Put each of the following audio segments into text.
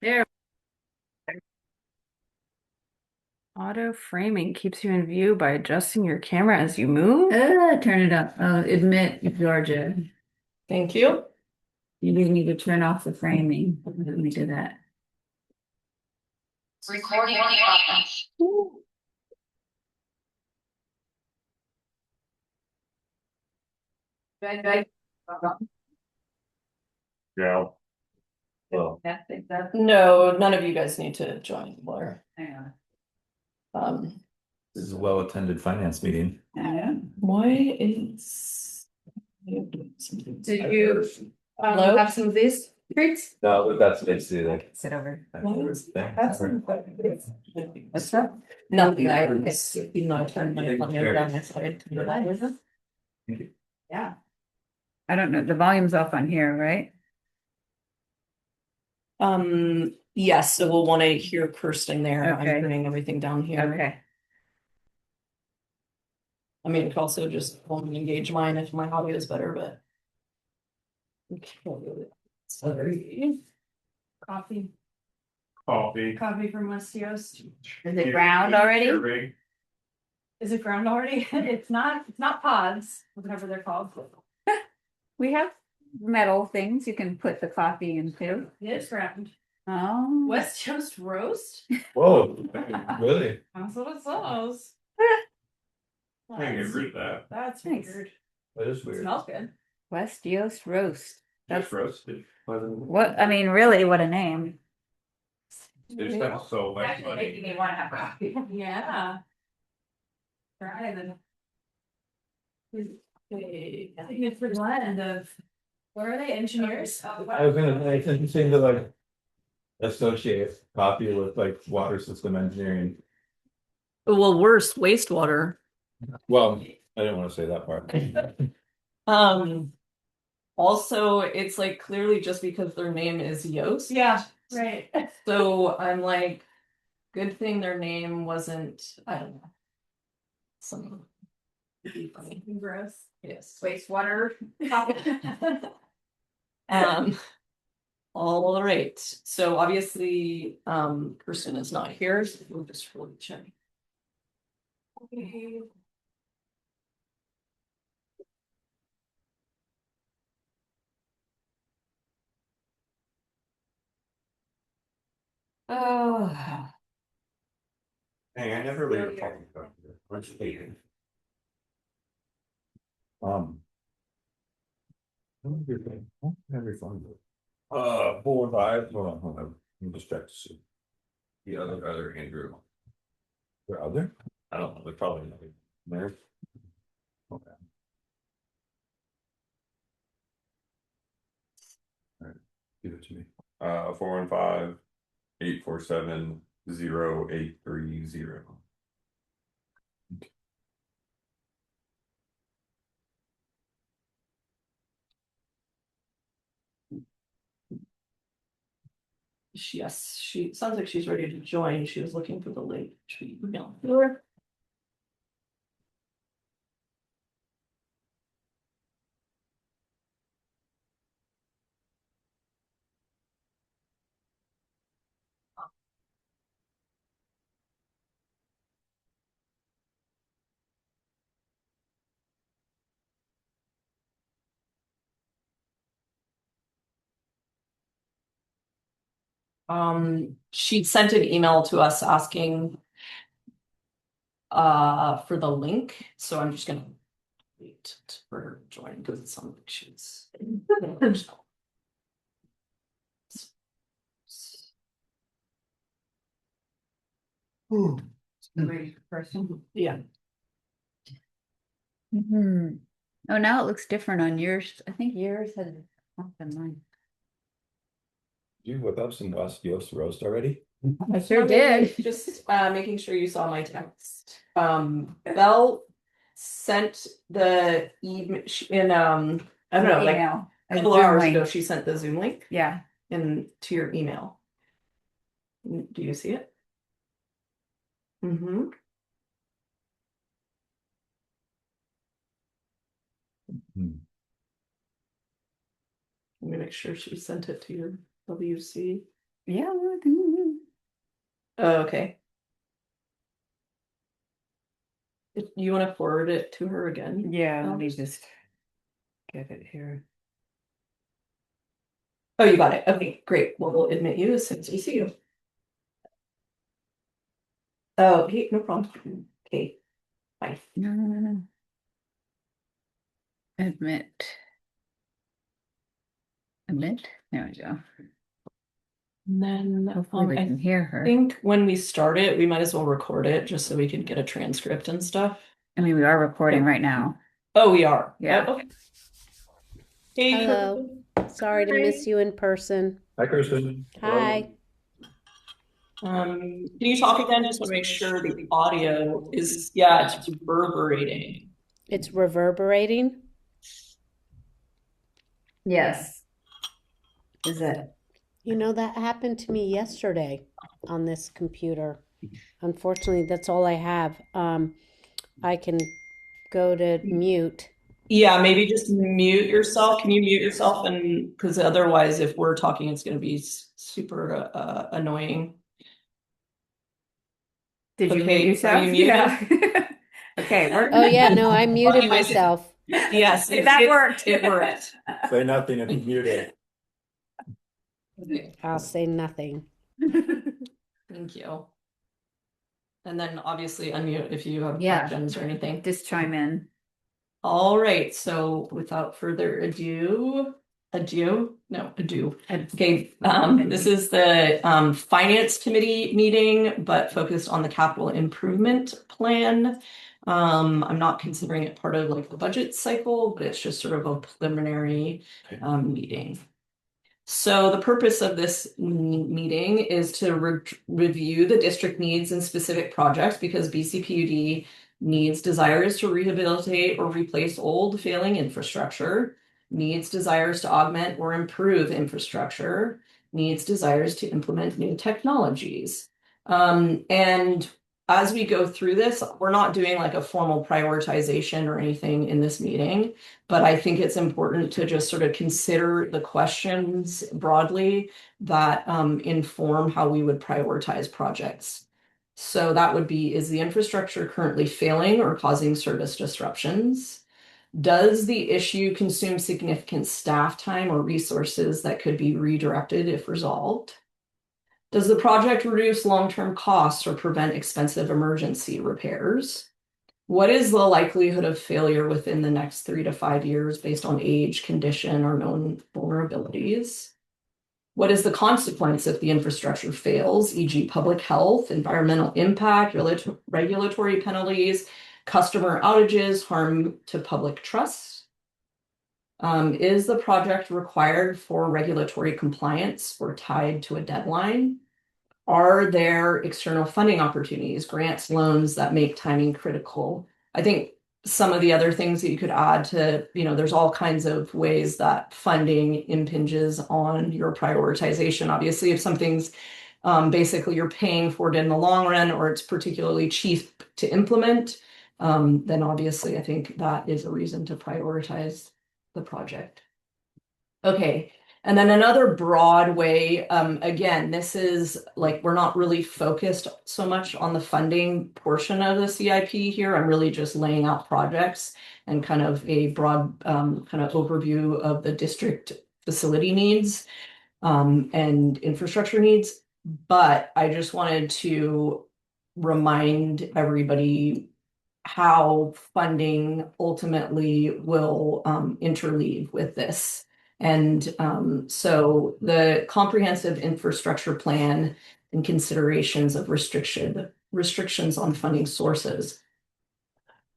There. Auto framing keeps you in view by adjusting your camera as you move. Turn it up. Admit, Georgia, Thank you. you do need to turn off the framing. Let me do that. Recording. Yeah. Well, No, none of you guys need to join anymore. Hang on. Um, this is a well-attended finance meeting. why is? Did you Hello? have some of these treats? No, that's basically like. Sit over. What's What's up? Nothing, you know, I turned my volume down, I started to realize. Yeah. I don't know. The volume's off on here, right? Yes, so we'll want to hear Kirsten there. I'm Okay. turning everything down here. Okay. I mean, it could also just won't engage mine if my audio is better, but. Sorry. Coffee. Coffee. Coffee from West Yost. Is it ground already? Is it ground already? It's not pods, whatever they're called. We have metal things you can put the coffee into. It is ground. Oh. West Coast roast? Whoa, really? That's what it says. I can get rid of that. That's Nice. weird. That is It weird. smells good. West Yost roast. That's roasted. What, I mean, really, what a name. There's not so much Actually money. making me want to have coffee. Yeah. Try them. I think it's the blend of, what are they, engineers? I was gonna, I think seem to like. Associate coffee with like water system engineering. Well, worse, wastewater. Well, I didn't wanna say that part. Also, it's like clearly just because their name is Yost. Yeah, right. So I'm like, good thing their name wasn't, I don't know. Some. Gross. Yes. Wastewater. Um, all right, so obviously, Kirsten is not here, so we'll just really check. Oh. Hey, I never read a fucking book. Let's take it. Every fun. 4 and 5, hold on, let me just check to see. The other Andrew. The other? I don't know, they're probably not there. Okay. Alright, give it to me. 415 847 0830. Yes, she sounds like she's ready to join. She was looking for the link. Sure. She sent an email to us asking for the link, so I'm just gonna wait for her to join because it sounds like she's. Person. Yeah. Hmm. Oh, now it looks different on yours. I think yours has something mine. You whip up some West Yost roast already? I sure did. Just making sure you saw my text. Belle sent the email in I don't know, like Email. a couple Zoom hours link. ago, she sent the Zoom link Yeah. to your email. Do you see it? Mm-hmm. Let me make sure she sent it to your WC. Yeah. Oh, okay. You want to forward it to her again? Yeah, let me Alex? just get it here. Oh, you got it. Okay, great. Well, we'll admit you as soon as we see you. Oh, hey, no problem. Okay, bye. No, no, no, no. Admit. Admit. There we go. And then Hopefully we I can hear her. think when we start it, we might as well record it just so we can get a transcript and stuff. I mean, we are recording right now. Oh, we are. Yeah. Oh, okay. Hey, Hello. Sorry to miss you in person. Hi, Kristen. Hi. Can you talk again just to make sure the audio is, yeah, it's reverberating. It's reverberating. Yes. Is it? You know, that happened to me yesterday on this computer. Unfortunately, that's all I have. I can go to mute. Yeah, maybe just mute yourself. Can you mute yourself? And because otherwise, if we're talking, it's going to be super annoying. Did you Okay, mute are yourself? you muted? Yeah. Okay, we're Oh yeah, no, I muted myself. Yes, that worked. It worked. Say nothing if you mute it. Okay, I'll say nothing. thank you. And then obviously unmute if you have Yeah. questions or anything. Just chime in. All right, so without further ado, adieu? No, adieu. Okay, this is the Finance Committee meeting, but focused on the capital improvement plan. I'm not considering it part of like the budget cycle, but it's just sort of a preliminary meeting. So the purpose of this meeting is to review the district needs and specific projects because BCPUD needs desires to rehabilitate or replace old failing infrastructure, needs desires to augment or improve infrastructure, needs desires to implement new technologies. And as we go through this, we're not doing like a formal prioritization or anything in this meeting, but I think it's important to just sort of consider the questions broadly that inform how we would prioritize projects. So that would be, is the infrastructure currently failing or causing service disruptions? Does the issue consume significant staff time or resources that could be redirected if resolved? Does the project reduce long-term costs or prevent expensive emergency repairs? What is the likelihood of failure within the next 3 to 5 years based on age, condition, or known vulnerabilities? What is the consequence if the infrastructure fails, e.g. public health, environmental impact, regulatory penalties, customer outages, harm to public trust? Is the project required for regulatory compliance or tied to a deadline? Are there external funding opportunities, grants, loans that make timing critical? I think some of the other things that you could add to, there's all kinds of ways that funding impinges on your prioritization. Obviously, if something's basically you're paying for it in the long run or it's particularly cheap to implement, then obviously I think that is a reason to prioritize the project. Okay. And then another broad way, again, this is like, we're not really focused so much on the funding portion of the CIP here. I'm really just laying out projects and kind of a broad kind of overview of the district facility needs and infrastructure needs. But I just wanted to remind everybody how funding ultimately will interleave with this. And so the comprehensive infrastructure plan and considerations of restrictions on funding sources.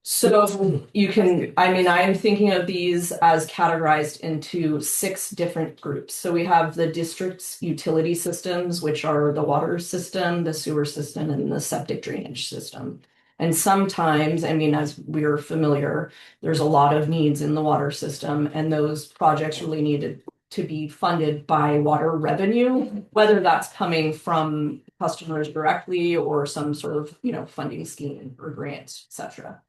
So you can, I'm thinking of these as categorized into 6 different groups. So we have the district's utility systems, which are the water system, the sewer system, and the septic drainage system. And sometimes, as we're familiar, there's a lot of needs in the water system, and those projects really needed to be funded by water revenue, whether that's coming from customers directly or some sort of, funding scheme or grants, etc.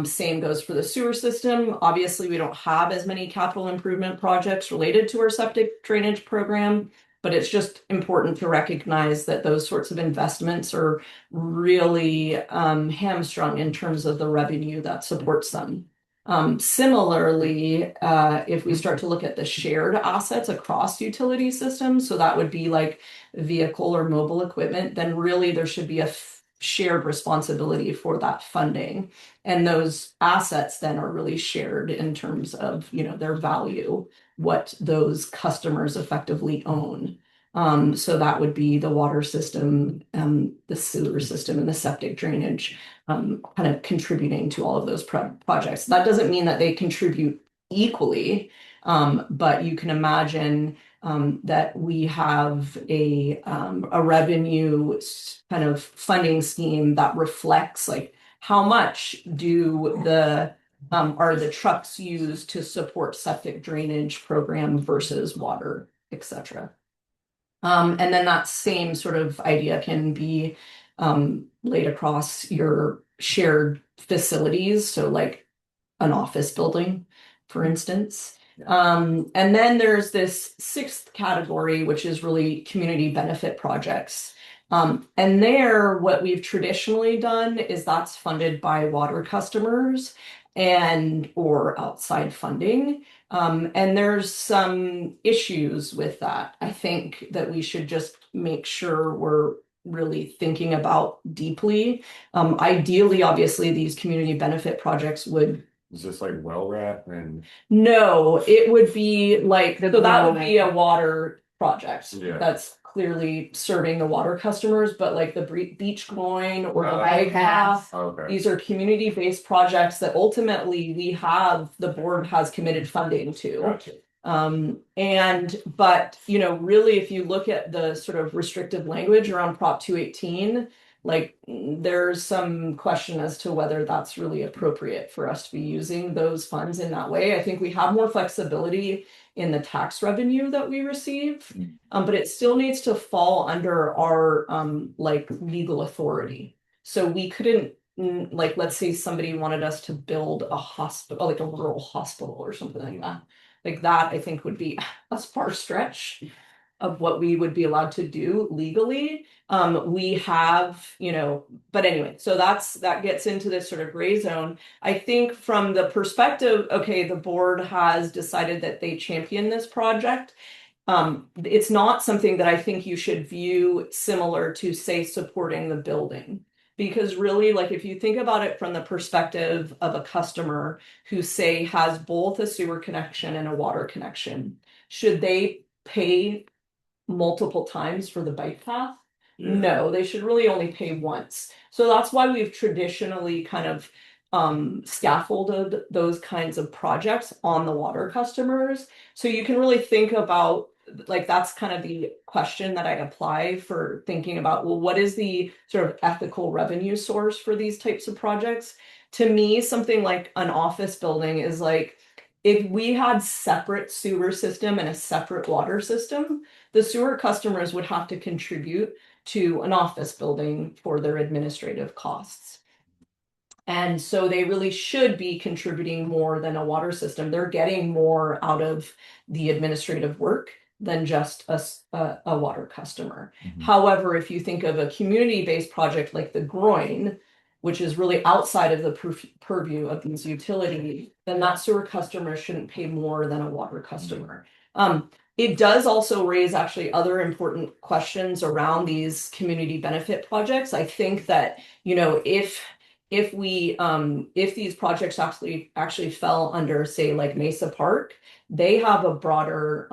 Same goes for the sewer system. Obviously, we don't have as many capital improvement projects related to our septic drainage program, but it's just important to recognize that those sorts of investments are really hamstrung in terms of the revenue that supports them. Similarly, if we start to look at the shared assets across utility systems, so that would be like vehicle or mobile equipment, then really there should be a shared responsibility for that funding. And those assets then are really shared in terms of, their value, what those customers effectively own. So that would be the water system, the sewer system, and the septic drainage, kind of contributing to all of those projects. That doesn't mean that they contribute equally, but you can imagine that we have a revenue kind of funding scheme that reflects like how much are the trucks used to support septic drainage program versus water, etc. And then that same sort of idea can be laid across your shared facilities, so like an office building, for instance. And then there's this sixth category, which is really community benefit projects. And there, what we've traditionally done is that's funded by water customers or outside funding. And there's some issues with that. I think that we should just make sure we're really thinking about deeply. Ideally, obviously, these community benefit projects would. Is this like well rat and? No, it would be like, so that would be a water project. Yeah. That's clearly serving the water customers, but like the beach groin or the Okay. bike path. Okay. These are community-based projects that ultimately the board has committed funding to. Gotcha. But really, if you look at the sort of restrictive language around Prop 218, like there's some question as to whether that's really appropriate for us to be using those funds in that way. I think we have more flexibility in the tax revenue that we receive, but it still needs to fall under our like legal authority. So we couldn't, like, let's say somebody wanted us to build a hospital, like a rural hospital or something like that. Like that, I think would be a far stretch of what we would be allowed to do legally. We have, but anyway, so that gets into this sort of gray zone. I think from the perspective, okay, the board has decided that they champion this project. It's not something that I think you should view similar to, say, supporting the building. Because really, like if you think about it from the perspective of a customer who, say, has both a sewer connection and a water connection, should they pay multiple times for the bike path? Yeah. No, they should really only pay once. So that's why we've traditionally kind of scaffolded those kinds of projects on the water customers. So you can really think about, like, that's kind of the question that I apply for thinking about, well, what is the sort of ethical revenue source for these types of projects? To me, something like an office building is like, if we had separate sewer system and a separate water system, the sewer customers would have to contribute to an office building for their administrative costs. And so they really should be contributing more than a water system. They're getting more out of the administrative work than just a water customer. Mhm. However, if you think of a community-based project like the Groin, which is really outside of the purview of these utilities, then that sewer customer shouldn't pay more than a water customer. It does also raise actually other important questions around these community benefit projects. I think that, if these projects actually fell under, say, like Mesa Park, they have a broader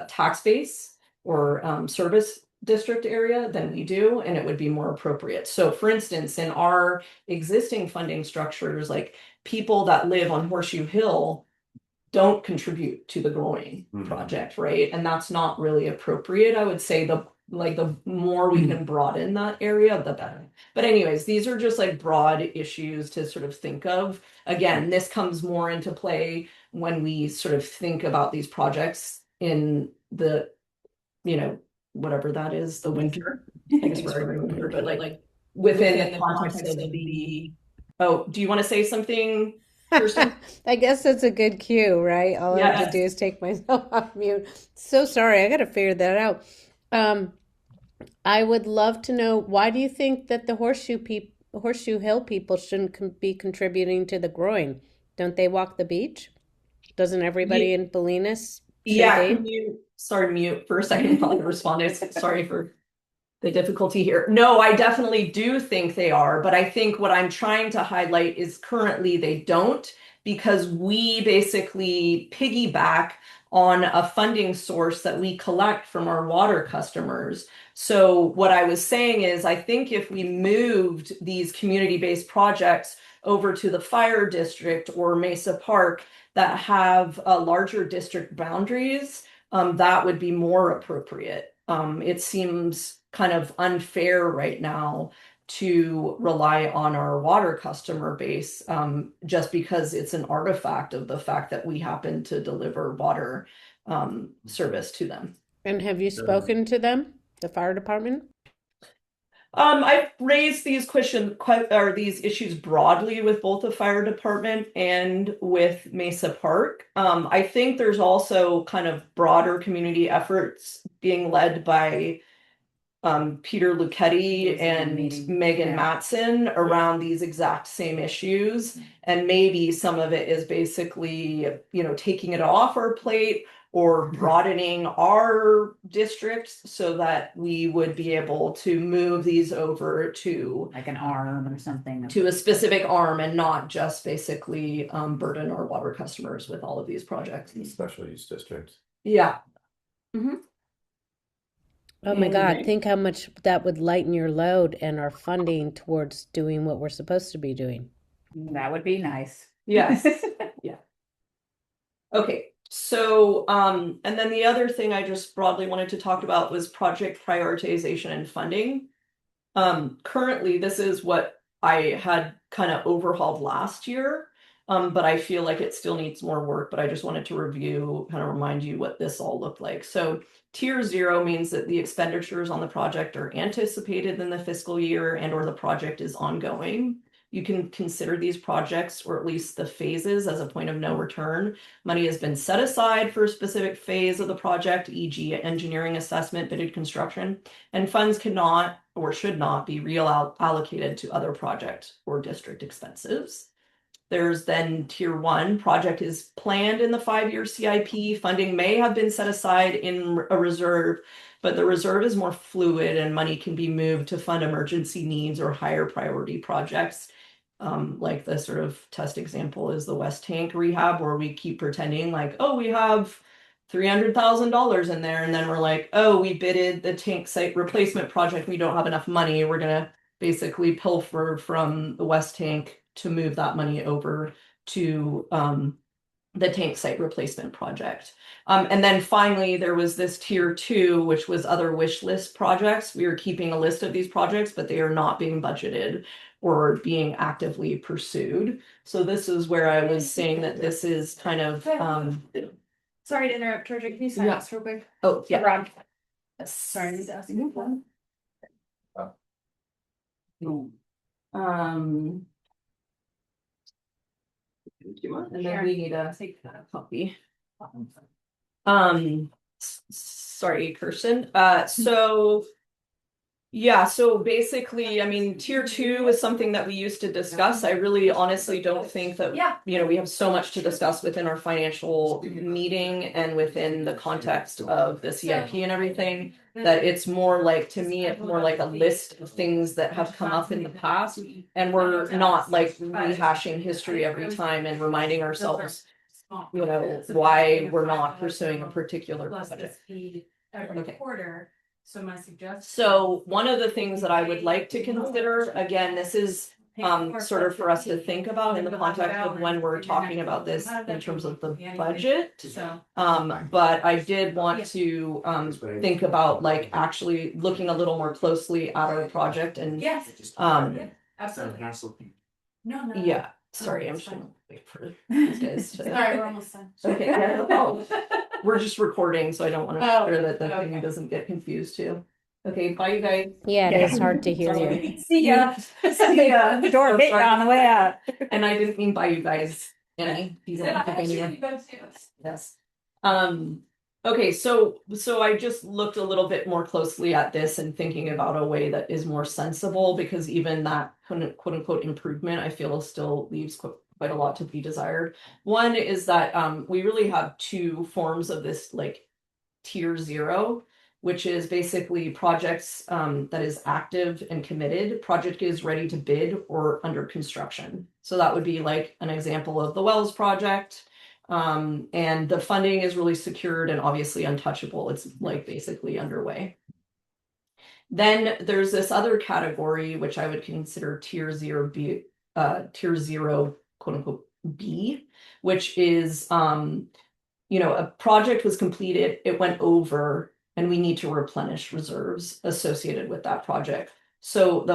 tax base or service district area than we do, and it would be more appropriate. So for instance, in our existing funding structures, like people that live on Horseshoe Hill don't contribute to the Groin project, right? And that's not really appropriate. I would say the more we can broaden that area, the better. But anyways, these are just like broad issues to sort of think of. Again, this comes more into play when we sort of think about these projects in the, whatever that is, the winter. I guess we're in winter, but like within the context of the. Oh, do you want to say something, Kirsten? I guess that's a good cue, right? All I have to Yes. do is take myself off mute. So sorry, I got to figure that out. Um, I would love to know, why do you think that the Horseshoe Hill people shouldn't be contributing to the groin? Don't they walk the beach? Doesn't everybody in Bolinas? Shouldn't Yeah, they? can you, sorry, mute for a second while I respond. Sorry for the difficulty here. No, I definitely do think they are, but I think what I'm trying to highlight is currently they don't, because we basically piggyback on a funding source that we collect from our water customers. So what I was saying is, I think if we moved these community-based projects over to the fire district or Mesa Park that have larger district boundaries, that would be more appropriate. It seems kind of unfair right now to rely on our water customer base, just because it's an artifact of the fact that we happen to deliver water service to them. And have you spoken to them, the fire department? I've raised these these issues broadly with both the fire department and with Mesa Park. I think there's also kind of broader community efforts being led by Peter Luchetti and Megan Matson around these exact same issues. And maybe some of it is basically, taking it off our plate or broadening our districts so that we would be able to move these over to Like an arm or something. a specific arm and not just basically burden our water customers with all of these projects. Special use districts. Yeah. Oh my God, Anyway. think how much that would lighten your load and our funding towards doing what we're supposed to be doing. That would be nice. Yes. Yeah. Okay. So, and then the other thing I just broadly wanted to talk about was project prioritization and funding. Currently, this is what I had kind of overhauled last year, but I feel like it still needs more work, but I just wanted to review, kind of remind you what this all looked like. So tier 0 means that the expenditures on the project are anticipated in the fiscal year and or the project is ongoing. You can consider these projects, or at least the phases, as a point of no return. Money has been set aside for a specific phase of the project, e.g. engineering assessment, bidded construction, and funds cannot or should not be reallocated to other project or district expenses. There's then tier 1, project is planned in the 5-year CIP. Funding may have been set aside in a reserve, but the reserve is more fluid and money can be moved to fund emergency needs or higher priority projects. Like the sort of test example is the West Tank rehab, where we keep pretending like, oh, we have $300,000 in there, and then we're like, oh, we bidded the tank site replacement project, we don't have enough money, we're gonna basically pilfer from the West Tank to move that money over to the tank site replacement project. And then finally, there was this tier 2, which was other wish list projects. We are keeping a list of these projects, but they are not being budgeted or being actively pursued. So this is where I was saying that this is kind of Sorry to interrupt, Georgia. Can you sign Yeah. this real quick? oh yeah. Rob. Sorry, I need to ask you one. Um, and then we need a copy. Sorry, Kirsten. So yeah, so basically, I mean, tier 2 is something that we used to discuss. I really honestly don't think that, we have so much to discuss within our financial meeting and within the context of the CIP and everything, that it's more like, to me, it's more like a list of things that have come up in the past. And we're not like rehashing history every time and reminding ourselves, why we're not pursuing a particular project. Every quarter. So my suggestion. So one of the things that I would like to consider, again, this is sort of for us to think about in the context of when we're talking about this in terms of the budget. But I did want to think about like actually looking a little more closely at our project and Absolutely. No. yeah. Sorry, I'm just gonna wait for these guys to. Sorry, we're almost done. Okay. Yeah, oh, we're just recording, so I don't want to Oh, sure that the okay. thing doesn't get confused too. Okay, bye you guys. Yeah, it is hard to hear you. See ya. See ya. The door hit you on the way out. And I didn't mean bye you guys. Annie, he's yes. Okay, so I just looked a little bit more closely at this and thinking about a way that is more sensible, because even that quote unquote improvement, I feel still leaves quite a lot to be desired. One is that we really have two forms of this, like tier 0, which is basically projects that is active and committed. Project is ready to bid or under construction. So that would be like an example of the Wells project. And the funding is really secured and obviously untouchable. It's like basically underway. Then there's this other category, which I would consider tier 0 B, tier 0 quote unquote B, which is a project was completed, it went over, and we need to replenish reserves associated with that project. So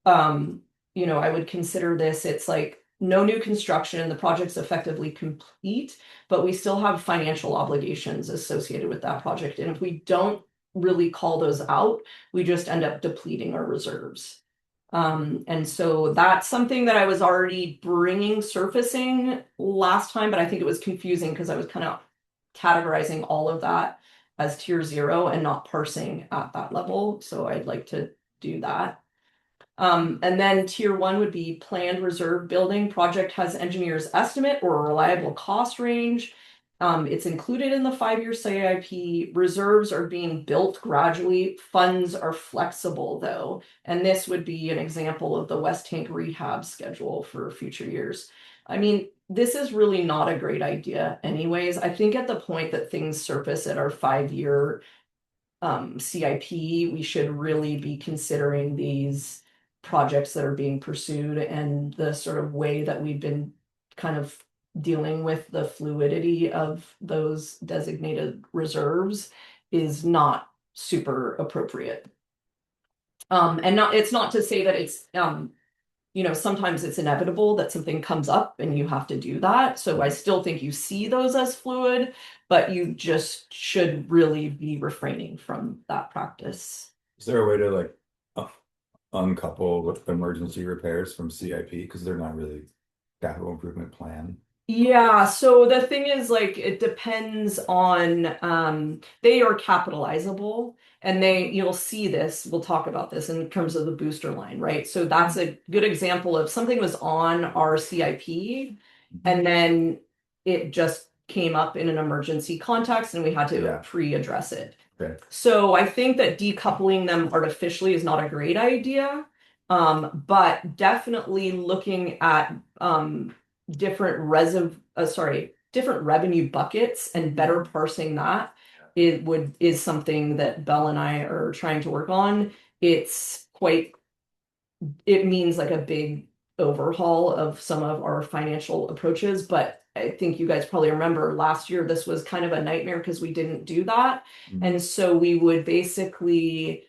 I would consider this, it's like no new construction, the project's effectively complete, but we still have financial obligations associated with that project. And if we don't really call those out, we just end up depleting our reserves. And so that's something that I was already surfacing last time, but I think it was confusing because I was kind of categorizing all of that as tier 0 and not parsing at that level. So I'd like to do that. And then tier 1 would be planned reserve building. Project has engineer's estimate or a reliable cost range. It's included in the 5-year CIP. Reserves are being built gradually. Funds are flexible though. And this would be an example of the West Tank rehab schedule for future years. I mean, this is really not a great idea anyways. I think at the point that things surface at our 5-year CIP, we should really be considering these projects that are being pursued and the sort of way that we've been kind of dealing with the fluidity of those designated reserves is not super appropriate. And it's not to say that it's sometimes it's inevitable that something comes up and you have to do that. So I still think you see those as fluid, but you just should really be refraining from that practice. Is there a way to like uncouple with emergency repairs from CIP, because they're not really capital improvement plan? Yeah, so the thing is, like, it depends on they are capitalizable, and you'll see this, we'll talk about this in terms of the booster line, right? So that's a good example of something was on our CIP and then it just came up in an emergency context and we had to pre-address it. Okay. So I think that decoupling them artificially is not a great idea, but definitely looking at different revenue buckets and better parsing that is something that Belle and I are trying to work on. It means like a big overhaul of some of our financial approaches, but I think you guys probably remember last year this was kind of a nightmare because we didn't do that. And so we would basically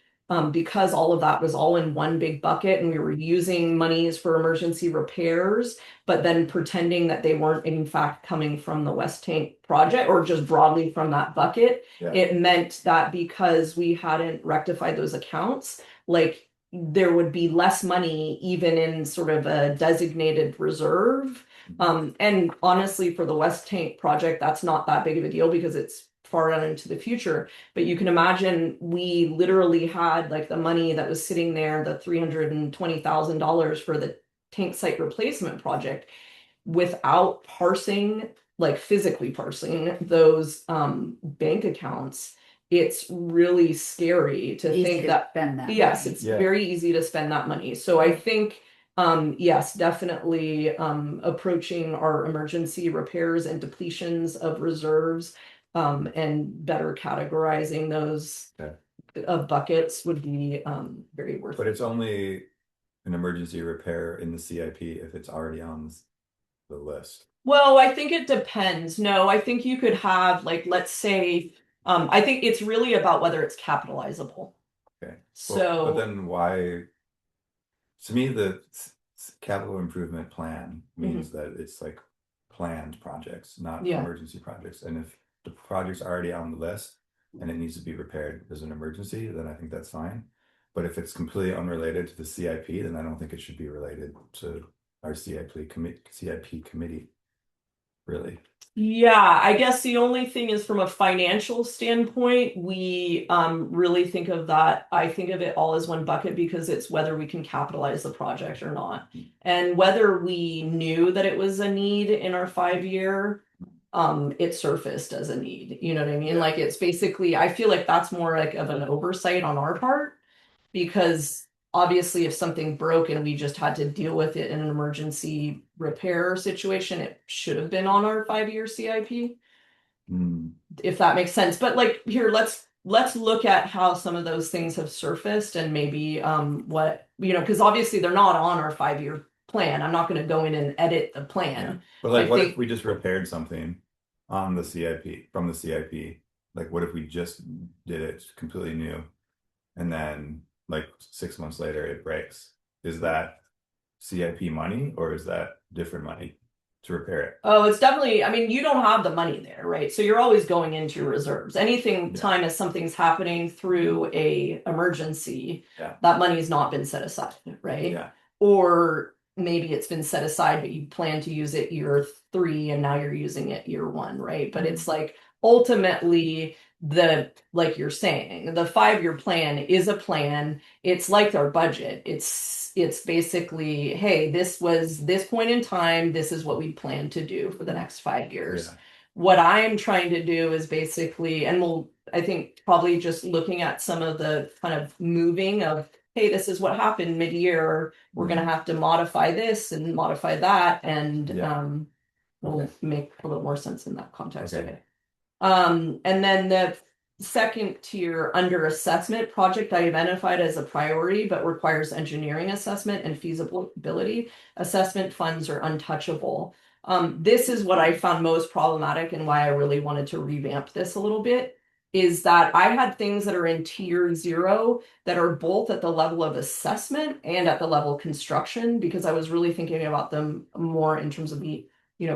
because all of that was all in one big bucket and we were using monies for emergency repairs, but then pretending that they weren't in fact coming from the West Tank project or just broadly from that bucket. It meant that because we hadn't rectified those accounts, like there would be less money even in sort of a designated reserve. And honestly, for the West Tank project, that's not that big of a deal because it's far out into the future. But you can imagine we literally had like the money that was sitting there, the $320,000 for the tank site replacement project, without parsing, like physically parsing those bank accounts. It's really scary to think that spend that yes, money. it's very easy to spend that money. So I think yes, definitely approaching our emergency repairs and depletions of reserves and better categorizing those buckets would be very worth it. But it's only an emergency repair in the CIP if it's already on the list. Well, I think it depends. No, I think you could have, like, let's say, I think it's really about whether it's capitalizable. Okay. So, but then why? To me, the capital improvement plan means that it's like planned projects, not emergency projects. And if the project's already on the list and it needs to be repaired as an emergency, then I think that's fine. But if it's completely unrelated to the CIP, then I don't think it should be related to our CIP committee. really. Yeah, I guess the only thing is from a financial standpoint, we really think of that. I think of it all as one bucket because it's whether we can capitalize the project or not. And whether we knew that it was a need in our 5 year, it surfaced as a need. You know what I mean? Like it's basically, I feel like that's more like of an oversight on our part because obviously if something broke and we just had to deal with it in an emergency repair situation, it should have been on our 5 year CIP, Hmm. if that makes sense. But like here, let's look at how some of those things have surfaced and maybe what because obviously they're not on our 5 year plan. I'm not going to go in and edit the plan. But like, I what think- if we just repaired something on the CIP from the CIP? Like, what if we just did it completely new, and then like 6 months later it breaks? Is that CIP money or is that different money to repair it? Oh, it's definitely, I mean, you don't have the money there, right? So you're always going into your reserves. Anything Yeah. time as something's happening through a emergency, Yeah. that money's not been set aside, right? Yeah. Or maybe it's been set aside, but you plan to use it year 3 and now you're using it year 1, right? But it's like ultimately like you're saying, the 5 year plan is a plan. It's like our budget. It's basically, hey, this was this point in time, this is what we plan to do for the next 5 years. Yeah. What I'm trying to do is basically, and I think probably just looking at some of the kind of moving of, hey, this is what happened mid-year. We're going to have to modify this and modify that. And Yeah. will Okay. make a little more sense in that context. Okay. And then the second tier under assessment project I identified as a priority, but requires engineering assessment and feasibility assessment funds are untouchable. This is what I found most problematic and why I really wanted to revamp this a little bit is that I had things that are in tier 0 that are both at the level of assessment and at the level of construction because I was really thinking about them more in terms of the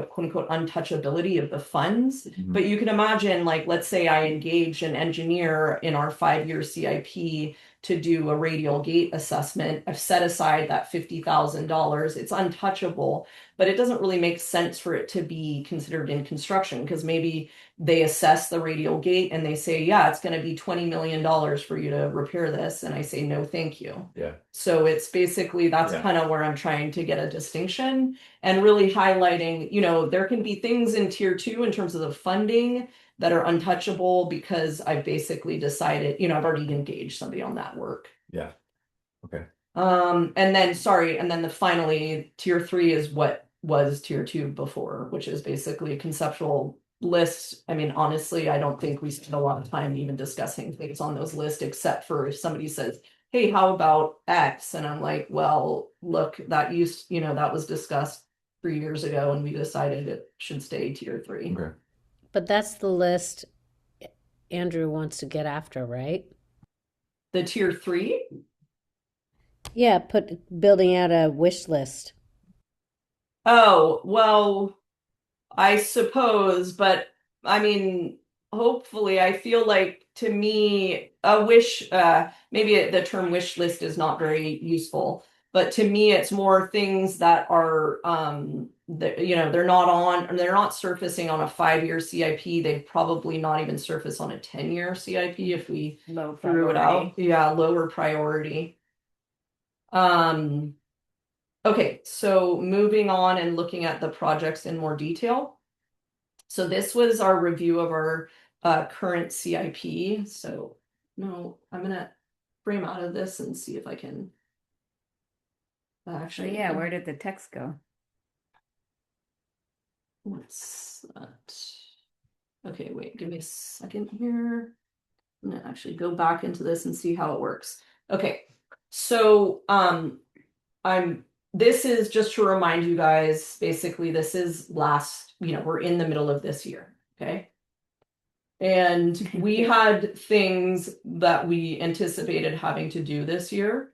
quote unquote untouchability of the funds. Mhm. But you can imagine, like, let's say I engage an engineer in our 5 year CIP to do a radial gate assessment. I've set aside that $50,000. It's untouchable, but it doesn't really make sense for it to be considered in construction because maybe they assess the radial gate and they say, yeah, it's going to be $20 million for you to repair this. And I say, no, thank you. Yeah. So it's basically, that's Yeah. kind of where I'm trying to get a distinction and really highlighting, there can be things in tier 2 in terms of the funding that are untouchable because I've basically decided, I've already engaged somebody on that work. Yeah. Okay. And then finally tier 3 is what was tier 2 before, which is basically a conceptual list. I mean, honestly, I don't think we spend a lot of time even discussing things on those lists, except for if somebody says, hey, how about X? And I'm like, well, look, that was discussed 3 years ago and we decided it should stay tier 3. Okay. But that's the list Andrew wants to get after, right? The tier 3? Yeah, building out a wish list. Oh, well, I suppose, but I mean, hopefully, I feel like to me, a wish, maybe the term wish list is not very useful, but to me, it's more things that are, they're not surfacing on a 5 year CIP. They'd probably not even surface on a 10-year CIP if we Low threw it out. priority. Yeah, lower priority. Okay, so moving on and looking at the projects in more detail. So this was our review of our current CIP. So no, I'm gonna frame out of this and see if I can So actually. yeah, where did the text go? What's that? Okay, wait, give me a second here. I'm gonna actually go back into this and see how it works. Okay, so this is just to remind you guys, basically this is we're in the middle of this year, okay? And we had things that we anticipated having to do this year.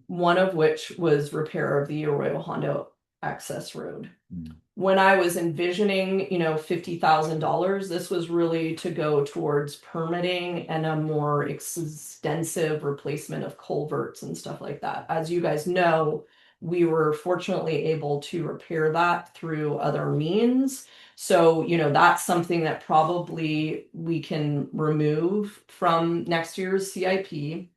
One of which was repair of the Arroyo Hondo access road. Mm. When I was envisioning, $50,000, this was really to go towards permitting and a more extensive replacement of culverts and stuff like that. As you guys know, we were fortunately able to repair that through other means. So, that's something that probably we can remove from next year's CIP.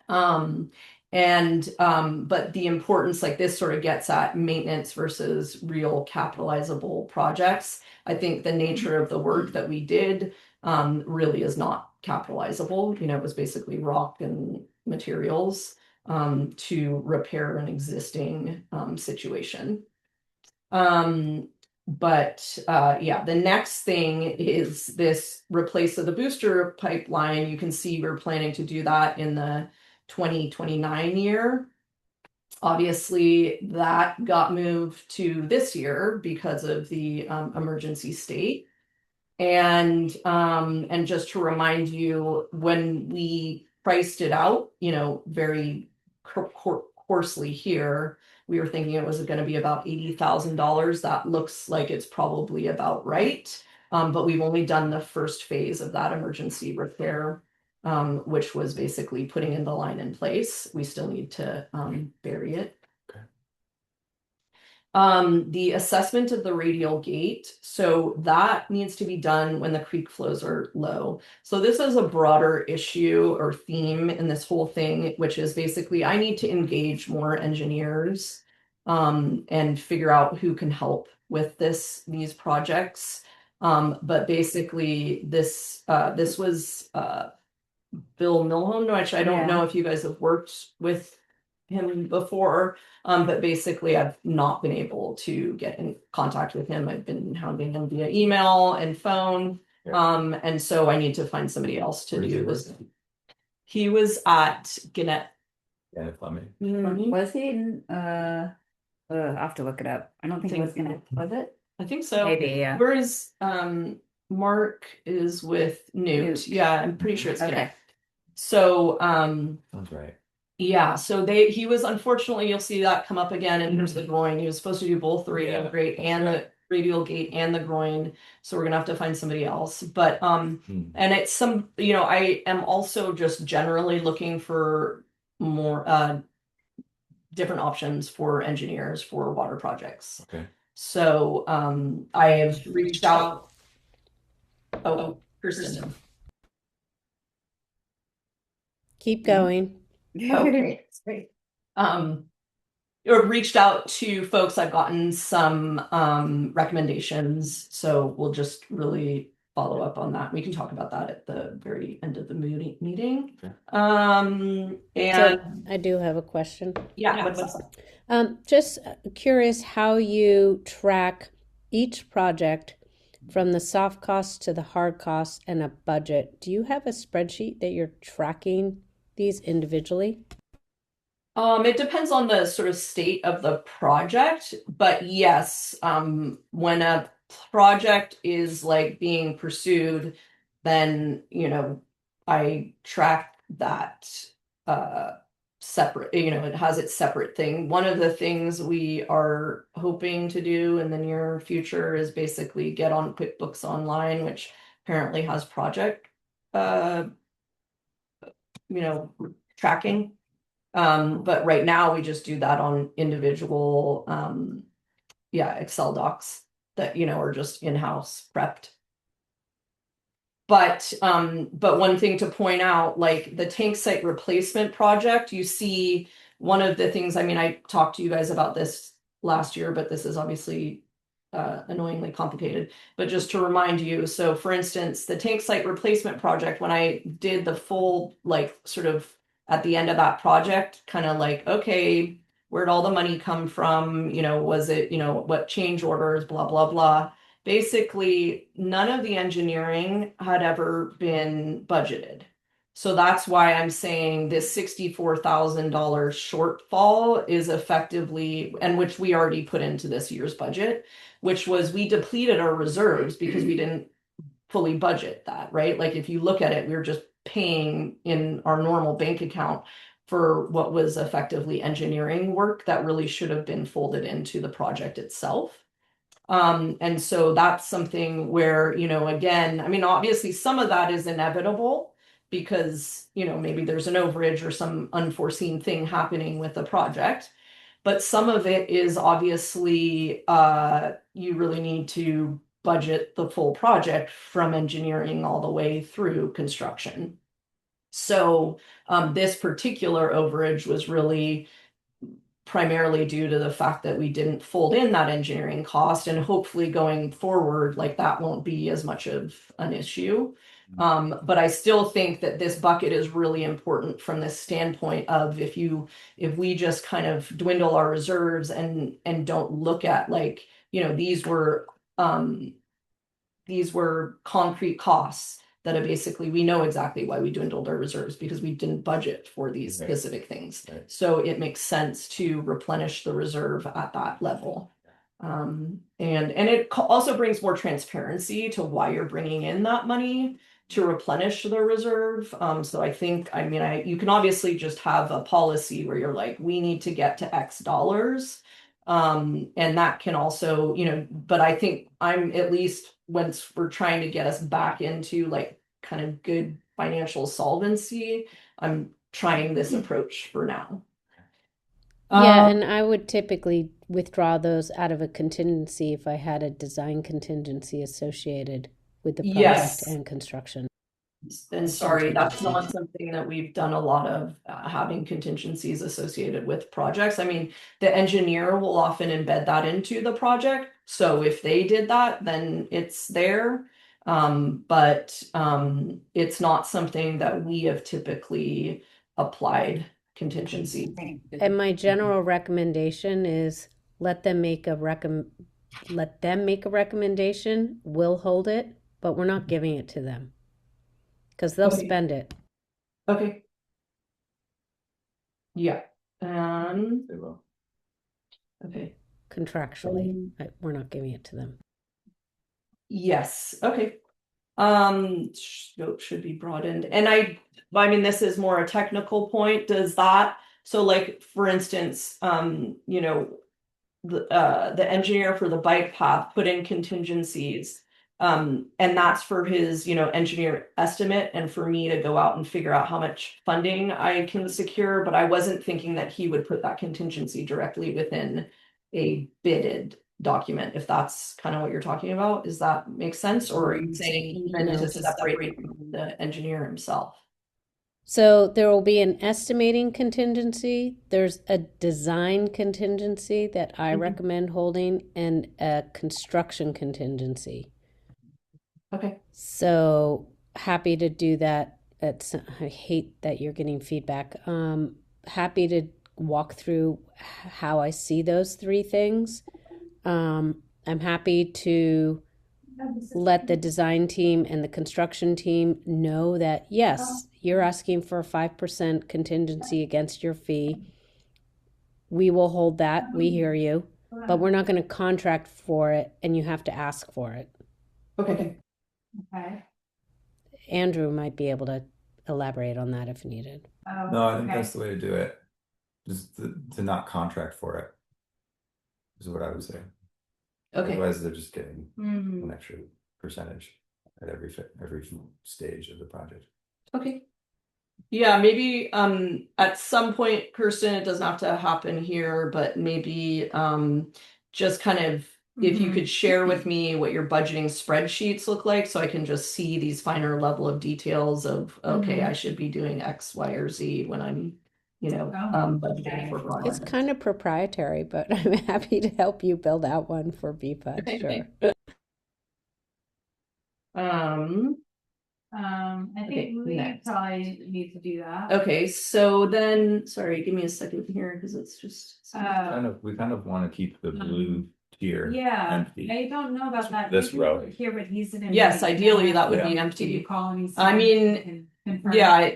Um, but the importance, like this sort of gets at maintenance versus real capitalizable projects. I think the nature of the work that we did really is not capitalizable. It was basically rock and materials to repair an existing situation. Yeah, the next thing is this replace of the booster pipeline. You can see we're planning to do that in the 2029 year. Obviously, that got moved to this year because of the emergency state. And just to remind you, when we priced it out, very coarsely here, we were thinking it was going to be about $80,000. That looks like it's probably about right. But we've only done the first phase of that emergency repair, which was basically putting in the line in place. We still need to bury it. The assessment of the radial gate, so that needs to be done when the creek flows are low. So this is a broader issue or theme in this whole thing, which is basically I need to engage more engineers and figure out who can help with these projects. But basically this was Bill Milholm, which I don't know if you guys have worked with him before. But basically I've not been able to get in contact with him. I've been hounding him via email and phone. And so I need to find somebody else to do this. He was at Gannett. Yeah, Fleming. Was he in, I'll have to look it up. I don't think it was gonna, was it? I think so. Maybe, yeah. Whereas Mark is with Newt. Yeah, I'm pretty sure it's Gannett. Okay. So Sounds right. yeah, so he was, unfortunately, you'll see that come up again in terms of the groin. He was supposed to do both the radial gate and the radial gate and the groin. So we're gonna have to find somebody else. But and it's some, I am also just generally looking for more different options for engineers for water projects. Okay. So I have reached out. Oh, Kirsten. Keep going. Okay, that's great. Or reached out to folks. I've gotten some recommendations, so we'll just really follow up on that. We can talk about that at the very end of the meeting. Okay. And So I do have a question. yeah, what's up? Just curious how you track each project from the soft costs to the hard costs and a budget. Do you have a spreadsheet that you're tracking these individually? It depends on the sort of state of the project, but yes, when a project is like being pursued, then I track that separate, it has its separate thing. One of the things we are hoping to do in the near future is basically get on QuickBooks Online, which apparently has project tracking. But right now we just do that on individual Excel docs that are just in-house prepped. But one thing to point out, like the tank site replacement project, you see one of the things, I talked to you guys about this last year, but this is obviously annoyingly complicated. But just to remind you, so for instance, the tank site replacement project, when I did the full, sort of at the end of that project, kind of okay, where'd all the money come from? Was it, what change orders, blah, blah, blah. Basically, none of the engineering had ever been budgeted. So that's why I'm saying this $64,000 shortfall is effectively, and which we already put into this year's budget, which was we depleted our reserves because we didn't fully budget that, right? If you look at it, we were just paying in our normal bank account for what was effectively engineering work that really should have been folded into the project itself. And so that's something where, again, obviously some of that is inevitable because, maybe there's an overage or some unforeseen thing happening with the project. but some of it is obviously you really need to budget the full project from engineering all the way through construction. So this particular overage was really primarily due to the fact that we didn't fold in that engineering cost, and hopefully going forward, like that won't be as much of an issue. But I still think that this bucket is really important from this standpoint of if we just kind of dwindle our reserves and don't look at, like, you know, these were concrete costs that are basically, we know exactly why we dwindled our reserves, because we didn't budget for these Right. specific things. Right. So it makes sense to replenish the reserve at that level. And it also brings more transparency to why you're bringing in that money to replenish the reserve. So I think, I mean, you can obviously just have a policy where you're like, we need to get to X dollars. And that can also, you know, but I think I'm, at least once we're trying to get us back into like kind of good financial solvency, I'm trying this approach for now. Yeah, and I would typically withdraw those out of a contingency if I had a design contingency associated with the project Yes. and construction. And sorry, that's not something that we've done a lot of, having contingencies associated with projects. I mean, the engineer will often embed that into the project. So if they did that, then it's there. But it's not something that we have typically applied contingency. And my general recommendation is let them make a recommendation, we'll hold it, but we're not giving it to them. Because they'll Okay. spend it. Okay. Yeah. They will. Okay. Contractually. We're not giving it to them. Yes. Okay. Scope should be broadened. And I mean, this is more a technical point. Does that, so like, for instance, you know, the engineer for the bike path put in contingencies. And that's for his, you know, engineer estimate, and for me to go out and figure out how much funding I can secure. But I wasn't thinking that he would put that contingency directly within a bidded document, if that's kind of what you're talking about. Does that make sense? Or are you saying even No. to separate from the engineer himself? So there will be an estimating contingency. There's a design contingency that I recommend holding, and a construction contingency. Okay. So happy to do that. I hate that you're getting feedback. Happy to walk through how I see those three things. I'm happy to let the design team and the construction team know that, yes, you're asking for a 5% contingency against your fee. We will hold that. We hear you. But we're not going to contract for it, and you have to ask for it. Okay. Okay. Andrew might be able to elaborate on that if needed. No, I think that's the way to do it. Just to not contract for it. Is what I would say. Okay. Otherwise, they're just getting Mhm. an extra percentage at every stage of the project. Okay. Yeah, maybe at some point, Kirsten, it doesn't have to happen here, but maybe just kind of, if you could share with me what your budgeting spreadsheets look like, so I can just see these finer level of details of, okay, I should be doing X, Y, or Z when I'm, you know, budgeting for It's projects. kind of proprietary, but I'm happy to help you build out one for BPUD. Okay, Sure. I Okay, think we next. probably need to do that. Okay, so then, sorry, give me a second here, because it's just. We kind of want to keep the blue tier Yeah, empty. I don't know about that. This Maybe row. Here, but he's in. Yes, ideally that would be Yeah. empty. You call me. I mean, and confirm. Yeah,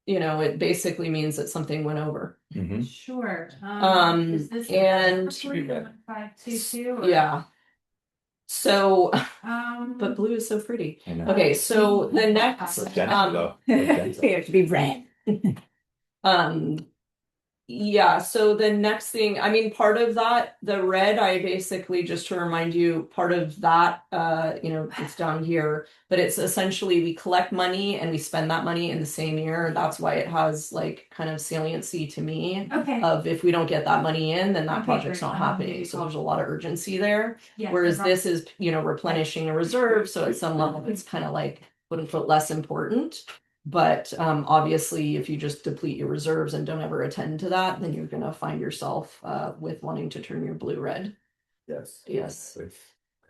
you know, it basically means that something went over. Mhm. Sure. Is this and- 1522? Yeah. So, Um. but blue is so pretty. I know. Okay, so the next, Magenta, though. Magenta. have to be red. um, Yeah, so the next thing, I mean, part of that, the red, I basically, just to remind you, part of that, it's down here, but it's essentially we collect money and we spend that money in the same year. That's why it has like kind of saliency to me Okay. of if we don't get that money in, then that Okay, project's great. not happening. So there's a lot of urgency there. Yeah, Whereas no problem. this is, replenishing a reserve. So at some level, it's kind of like quote unquote less important. But obviously, if you just deplete your reserves and don't ever attend to that, then you're going to find yourself with wanting to turn your blue red. Yes. Yes.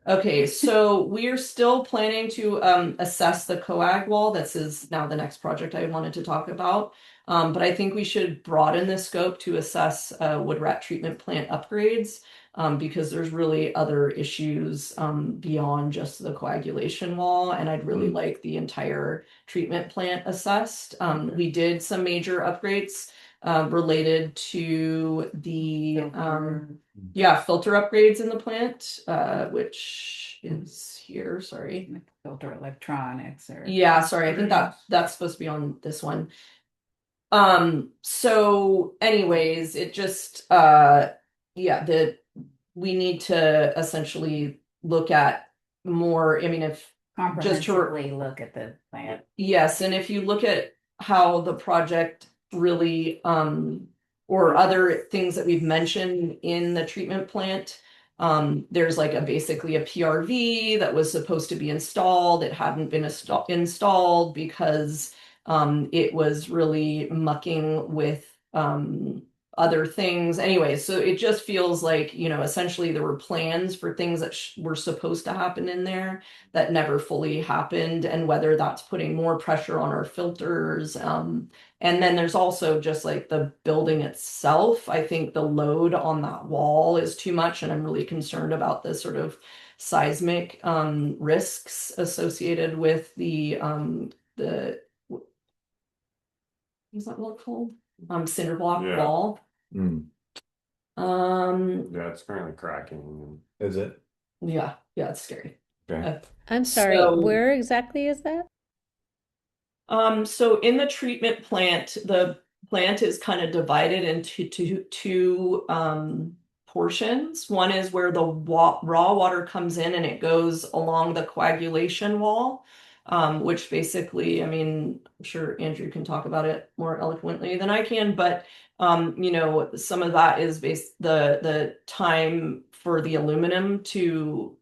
Okay, so we're still planning to assess the coag wall. This is now the next project I wanted to talk about. But I think we should broaden the scope to assess wood rat treatment plant upgrades because there's really other issues beyond just the coagulation wall. And I'd really like the entire treatment plant assessed. We did some major upgrades related to the filter upgrades in the plant, which is here. Sorry. Filter electronics or. Yeah, sorry. I think that's supposed to be on this one. So anyways, it just we need to essentially look at more, I mean, if Comprehensively look at the plant. yes, and if you look at how the project really or other things that we've mentioned in the treatment plant, there's like basically a PRV that was supposed to be installed. It hadn't been installed because it was really mucking with other things. Anyway, so it just feels like, essentially there were plans for things that were supposed to happen in there that never fully happened, and whether that's putting more pressure on our filters. And then there's also just like the building itself. I think the load on that wall is too much, and I'm really concerned about the sort of seismic risks associated with the what's that wall called? Cinder block Yeah. wall. Mm. Yeah, it's currently cracking. Is it? Yeah, it's scary. Okay. I'm sorry, So- where exactly is that? So in the treatment plant, the plant is kind of divided into two portions. One is where the raw water comes in and it goes along the coagulation wall, which basically, I mean, I'm sure Andrew can talk about it more eloquently than I can, but some of that is the time for the aluminum to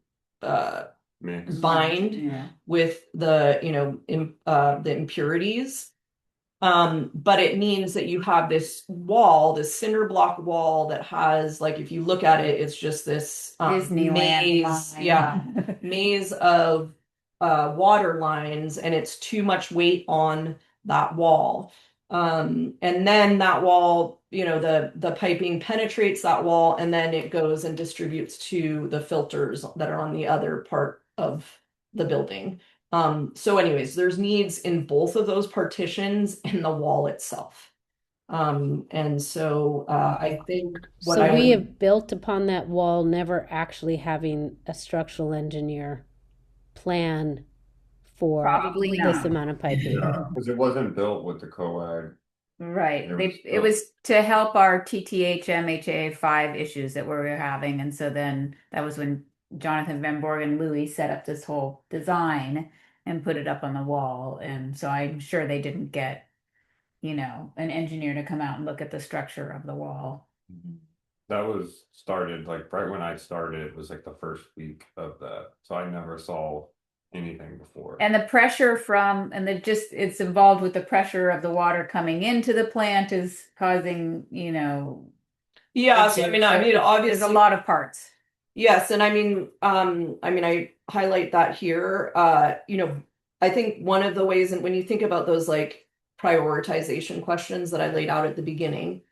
bind Yeah. with the the impurities. But it means that you have this wall, this cinder block wall that has, like, if you look at it, it's just this Disneyland maze, line. maze of water lines, and it's too much weight on that wall. And then that wall, the piping penetrates that wall, and then it goes and distributes to the filters that are on the other part of the building. So anyways, there's needs in both of those partitions and the wall itself. And so I think what So I we would- have built upon that wall, never actually having a structural engineer plan for Probably this not. amount of piping. Because it wasn't built with the coag. Right. There They, was it was to help our TTH MHA 5 issues that we were having. And so then that was when Jonathan Van Borg and Louis set up this whole design and put it up on the wall. And so I'm sure they didn't get, an engineer to come out and look at the structure of the wall. That was started like right when I started. It was like the first week of that, so I never saw anything before. And the pressure it's involved with the pressure of the water coming into the plant is causing, yeah, so I mean, there's obviously a lot of parts. yes, and I highlight that here. I think one of the ways, and when you think about those like prioritization questions that I laid out at the beginning,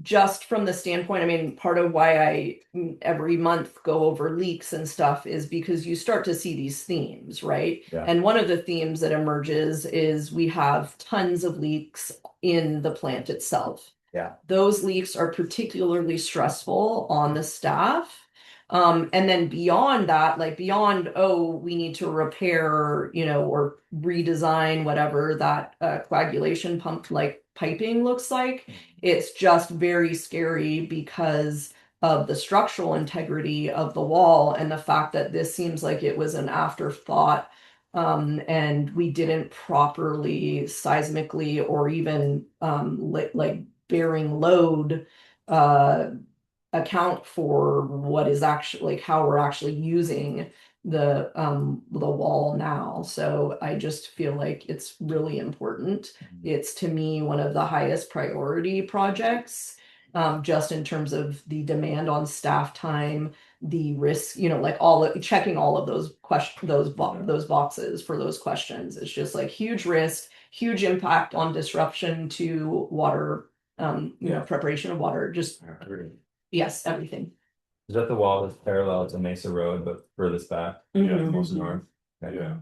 just from the standpoint, I mean, part of why I every month go over leaks and stuff is because you start to see these themes, right? Yeah. And one of the themes that emerges is we have tons of leaks in the plant itself. Yeah. Those leaks are particularly stressful on the staff. And then beyond that, like beyond, oh, we need to repair, or redesign whatever that coagulation pump like piping looks like, it's just very scary because of the structural integrity of the wall and the fact that this seems like it was an afterthought, and we didn't properly seismically or even like bearing load uh, account for what is actually like how we're actually using the wall now. So I just feel like it's really important. It's to me one of the highest priority projects, just in terms of the demand on staff time, the risk, like checking all of those those boxes for those questions. It's just like huge risk, huge impact on disruption to water, preparation of water, just Yeah, I agree. yes, everything. Is that the wall that's parallel to Mesa Road, but furthest back? Yeah, Mhm. Most north? Okay. Yeah.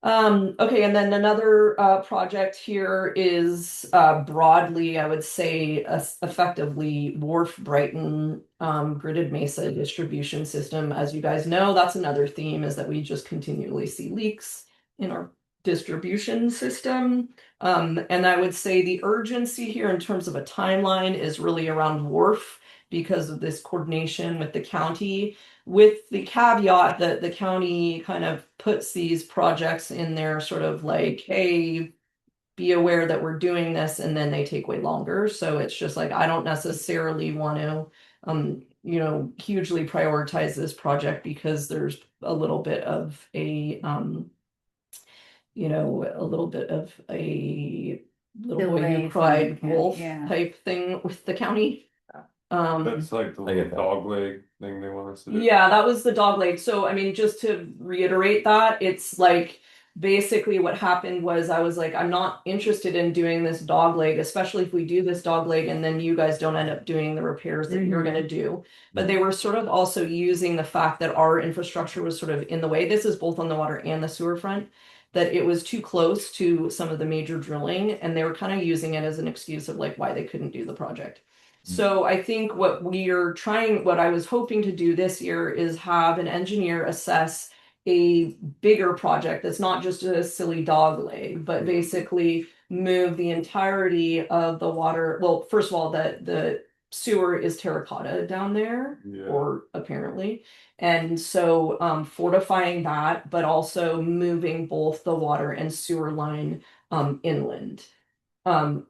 Okay, and then another project here is broadly, I would say, effectively Wharf Brighton gridded Mesa distribution system. As you guys know, that's another theme, is that we just continually see leaks in our distribution system. And I would say the urgency here in terms of a timeline is really around Wharf because of this coordination with the county, with the caveat that the county kind of puts these projects in there sort of like, hey, be aware that we're doing this, and then they take way longer. So it's just like, I don't necessarily want to hugely prioritize this project because there's a little bit of a little boy who Delay from cried the county, wolf yeah. type thing with the county. That's like the I get that. dog leg thing they want us to do. Yeah, that was the dog leg. So, I mean, just to reiterate that, it's like basically what happened was I was like, I'm not interested in doing this dog leg, especially if we do this dog leg and then you guys don't end up doing the repairs that you're going to do. But they were sort of also using the fact that our infrastructure was sort of in the way. This is both on the water and the sewer front, that it was too close to some of the major drilling, and they were kind of using it as an excuse of like why they couldn't do the project. So I think what I was hoping to do this year is have an engineer assess a bigger project that's not just a silly dog leg, but basically move the entirety of the water. Well, first of all, the sewer is terracotta down there, Yeah. or apparently. And so fortifying that, but also moving both the water and sewer line inland. Um,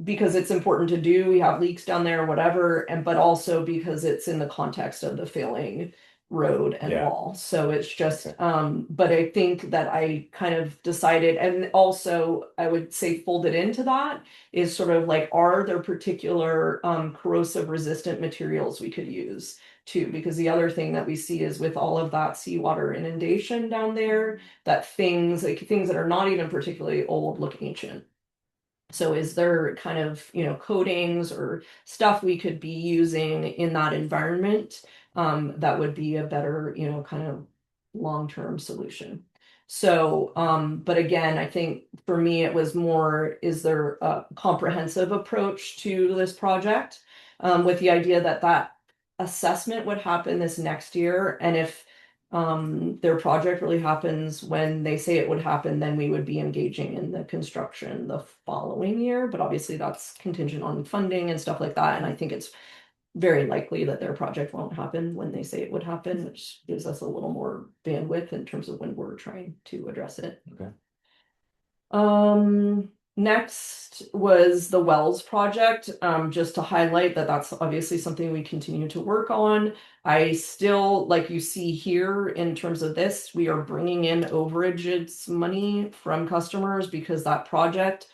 because it's important to do. We have leaks down there, whatever, but also because it's in the context of the failing road and Yeah. wall. So it's just, but I think that I kind of decided, and also I would say folded into that is sort of like, are there particular corrosive resistant materials we could use too? Because the other thing that we see is with all of that seawater inundation down there, that things that are not even particularly old look ancient. So is there kind of, coatings or stuff we could be using in that environment that would be a better, kind of long-term solution? So, but again, I think for me, it was more, is there a comprehensive approach to this project with the idea that that assessment would happen this next year? And if their project really happens when they say it would happen, then we would be engaging in the construction the following year. But obviously that's contingent on funding and stuff like that. And I think it's very likely that their project won't happen when they say it would happen, which gives us a little more bandwidth in terms of when we're trying to address it. Okay. Next was the Wells project, just to highlight that that's obviously something we continue to work on. I still, like you see here in terms of this, we are bringing in overages money from customers because that project,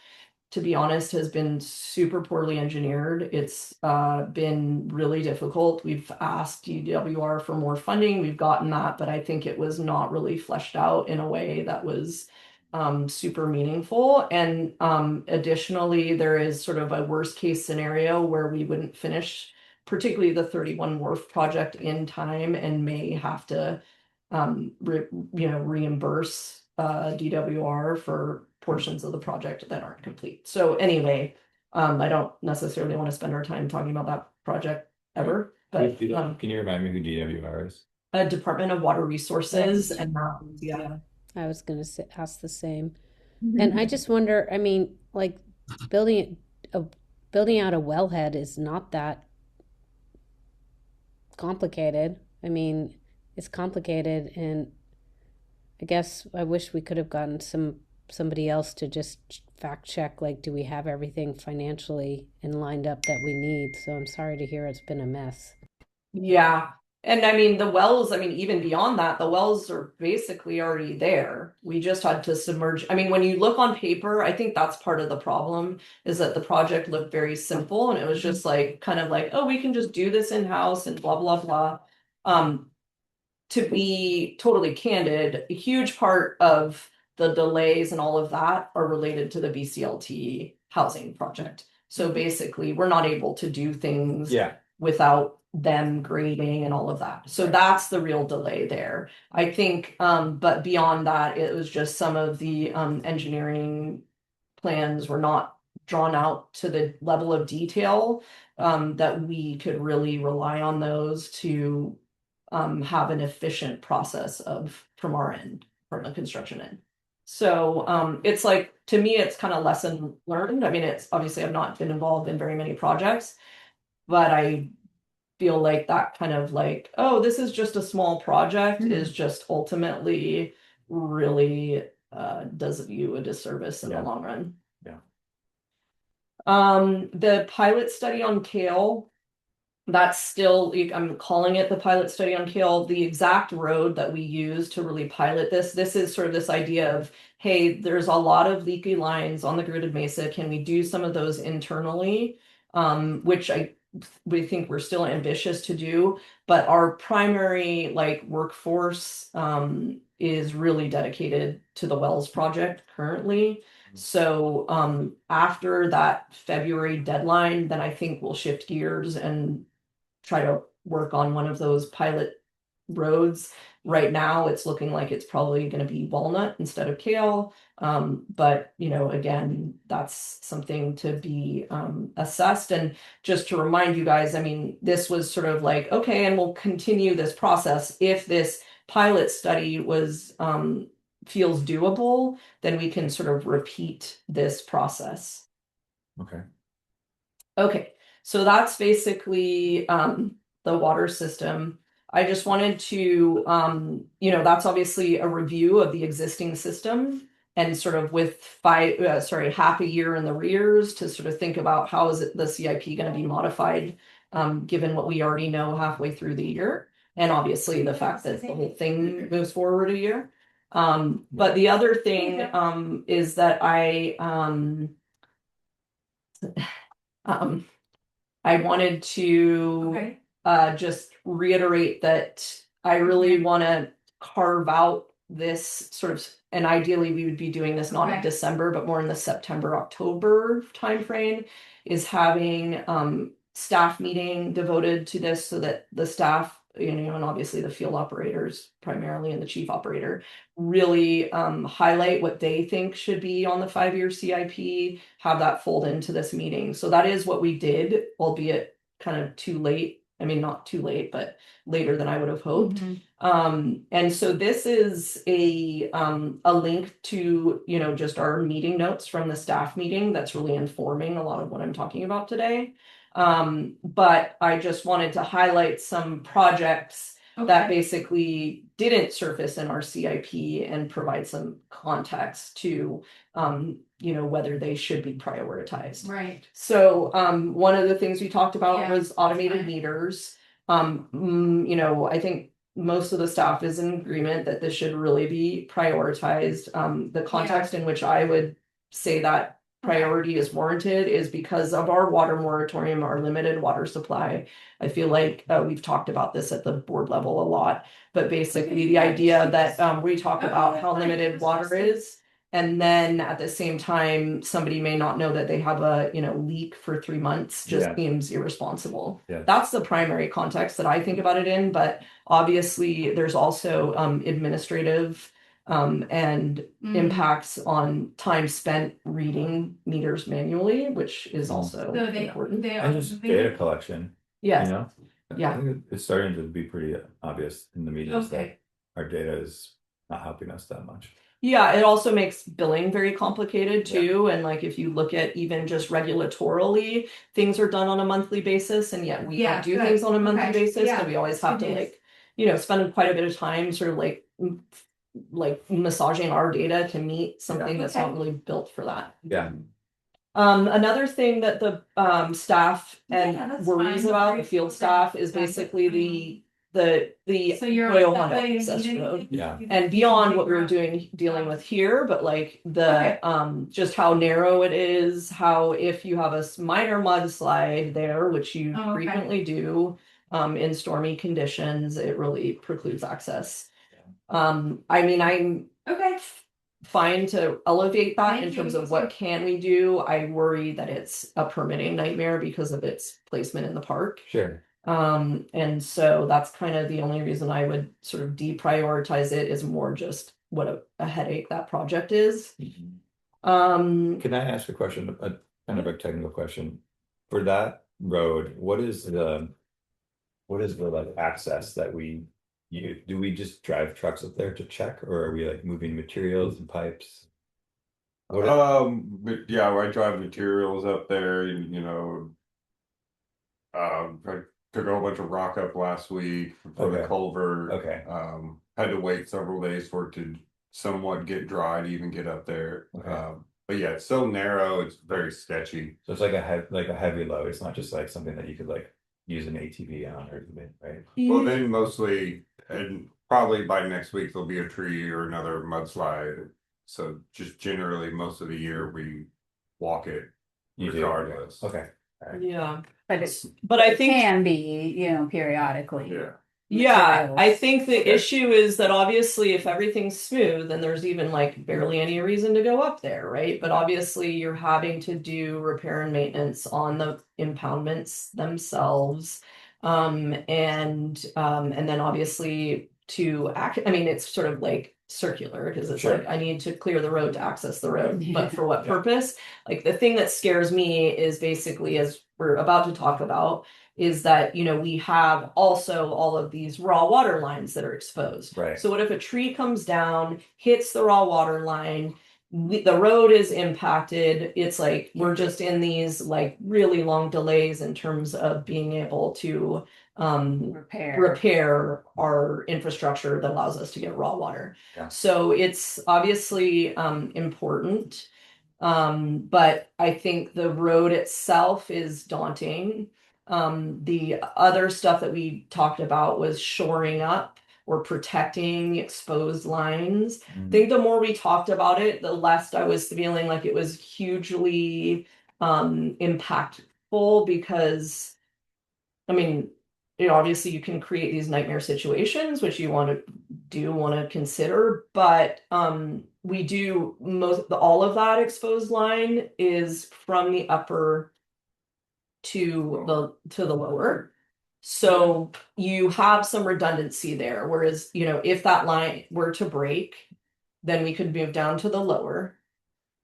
to be honest, has been super poorly engineered. It's been really difficult. We've asked DWR for more funding. We've gotten that, but I think it was not really fleshed out in a way that was super meaningful. And additionally, there is sort of a worst case scenario where we wouldn't finish, particularly the 31 Wharf project in time, and may have to reimburse DWR for portions of the project that aren't complete. So anyway, I don't necessarily want to spend our time talking about that project ever. But Can you remind me who DWR is? Department of Water Resources and yeah. I was going to ask the same. And I just wonder, I mean, like building a building out a wellhead is not that complicated. I mean, it's complicated, and I guess I wish we could have gotten somebody else to just fact check, like, do we have everything financially and lined up that we need? So I'm sorry to hear it's been a mess. Yeah. And I mean, the wells, I mean, even beyond that, the wells are basically already there. We just had to submerge. I mean, when you look on paper, I think that's part of the problem is that the project looked very simple and it was just like kind of like, oh, we can just do this in-house and blah, blah, blah. To be totally candid, a huge part of the delays and all of that are related to the BCLT housing project. So basically, we're not able to do things Yeah. without them grading and all of that. So that's the real delay there. I think, but beyond that, it was just some of the engineering plans were not drawn out to the level of detail that we could really rely on those to have an efficient process of from our end, from the construction end. So it's like, to me, it's kind of lesson learned. I mean, it's obviously I've not been involved in very many projects, but I feel like that kind of like, oh, this is just a small project is just ultimately really does you a disservice in the long run. Yeah. The pilot study on Kale, that's still, I'm calling it the pilot study on Kale. The exact road that we use to really pilot this is sort of this idea of, hey, there's a lot of leaky lines on the gridded mesa. Can we do some of those internally? Which we think we're still ambitious to do, but our primary like workforce is really dedicated to the wells project currently. So after that February deadline, then I think we'll shift gears and try to work on one of those pilot roads. Right now, it's looking like it's probably going to be Walnut instead of Kale. But you know, again, that's something to be assessed. And just to remind you guys, I mean, this was sort of like, okay, and we'll continue this process. If this pilot study was feels doable, then we can sort of repeat this process. Okay. Okay, so that's basically the water system. I just wanted to, that's obviously a review of the existing system and sort of with half a year in the rears to sort of think about how is it the CIP going to be modified, given what we already know halfway through the year, and obviously the fact that the whole thing moves forward a year. But the other thing is that I wanted to just reiterate that I really want to carve out this sort of, and ideally we would be doing this not in December, but more in the September, October timeframe, is having staff meeting devoted to this so that the staff, and obviously the field operators primarily and the chief operator really highlight what they think should be on the 5-year CIP, have that fold into this meeting. So that is what we did, albeit kind of too late. I mean, not too late, but later than I would have hoped. And so this is a link to, just our meeting notes from the staff meeting that's really informing a lot of what I'm talking about today. But I just wanted to highlight some projects that basically didn't surface in our CIP and provide some context to, whether they should be prioritized. Right. So one of the things we talked about was automated meters. I think most of the staff is in agreement that this should really be prioritized. The context in which I would say that priority is warranted is because of our water moratorium, our limited water supply. I feel like we've talked about this at the board level a lot, but basically the idea that we talk about how limited water is, and then at the same time, somebody may not know that they have a leak for 3 months just seems irresponsible. That's the primary context that I think about it in, but obviously there's also administrative and impacts on time spent reading meters manually, which is also important. And just data collection. Yes. Yeah. I think it's starting to be pretty obvious in the meetings that Okay. our data is not helping us that much. Yeah, it also makes billing very complicated Yeah. too. And like if you look at even just regulatorily, things are done on a monthly basis, and yet we Yeah, can't do good. things on a monthly Okay. basis. Yeah, And we always have good to news. like, spend quite a bit of time sort of like massaging our data to meet something that's not Okay. really built for that. Yeah. Another thing that the staff and Yeah, that's worries fine. about, the Great. field Okay. staff, is Got it. basically the So you're Royal that Honda way, you access need road. anything? Yeah. And beyond what we were dealing with here, but like Okay. just how narrow it is, how if you have a minor mudslide there, which you Oh, okay. frequently do, in stormy conditions, it really precludes access. I mean, I'm Okay. fine to elevate that Thank in you, terms me of what too. can we do. I worry that it's a permitting nightmare because of its placement in the park. Sure. And so that's kind of the only reason I would sort of deprioritize it, is more just what a headache that project is. Can I ask a question, a kind of a technical question? For that road, what is the like access that we use? Do we just drive trucks up there to check, or are we like moving materials and pipes? What But yeah, I drive materials up there, and I took a whole bunch of rock up last week for the Okay. culvert. Okay. Had to wait several days for it to somewhat get dry to even get up there. Okay. But yeah, it's so narrow, it's very sketchy. So it's like a heavy load. It's not just like something that you could like use an ATV on or something, right? Well, then mostly, and probably by next week, there'll be a tree or another mudslide. So just generally, most of the year, we walk it You do. regardless. Okay. All right. Yeah. But it's But I think can be, periodically. Yeah. Yeah, materials. I think the Okay. issue is that obviously if everything's smooth, then there's even like barely any reason to go up there, right? But obviously you're having to do repair and maintenance on the impoundments themselves. And then obviously to act, I mean, it's sort of like circular because it's Sure. like I need to clear the road to access the road, Yeah. but for what Yeah. purpose? Like the thing that scares me is basically, as we're about to talk about, is that we have also all of these raw water lines that are exposed. Right. So what if a tree comes down, hits the raw water line, the road is impacted, it's like we're just in these like really long delays in terms of being able to repair our infrastructure that allows us to get raw water. Yeah. So it's obviously important. But I think the road itself is daunting. The other stuff that we talked about was shoring up or protecting exposed lines. I think the more we talked about it, the less I was feeling like it was hugely impactful, because I mean, obviously you can create these nightmare situations, which you want to consider, but we do all of that exposed line is from the upper to the lower. So you have some redundancy there. Whereas, if that line were to break, then we could move down to the lower.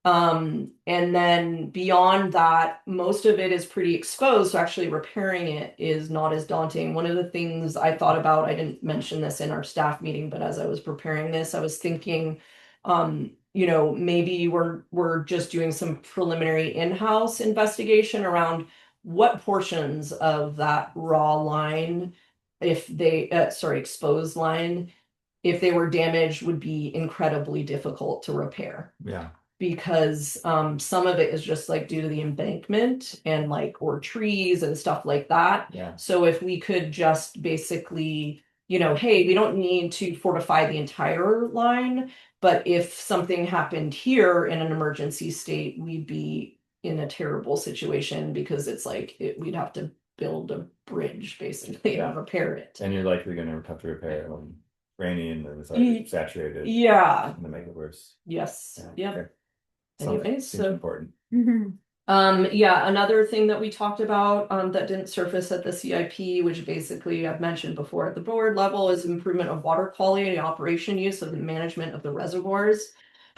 And then beyond that, most of it is pretty exposed. So actually repairing it is not as daunting. One of the things I thought about, I didn't mention this in our staff meeting, but as I was preparing this, I was thinking, maybe we're just doing some preliminary in-house investigation around what portions of that raw line, if they, exposed line, if they were damaged, would be incredibly difficult to repair. Yeah. Because some of it is just like due to the embankment and or trees and stuff like that. Yeah. So if we could just basically, hey, we don't need to fortify the entire line, but if something happened here in an emergency state, we'd be in a terrible situation, because it's like we'd have to build a bridge basically Yeah. and repair it. And you're likely going to have to repair it when rainy and it's like saturated. Yeah. To make it worse. Yes. Yeah. Yeah. Okay. Anyway, Seems so important. yeah, another thing that we talked about that didn't surface at the CIP, which basically I've mentioned before at the board level, is improvement of water quality and operation use of the management of the reservoirs.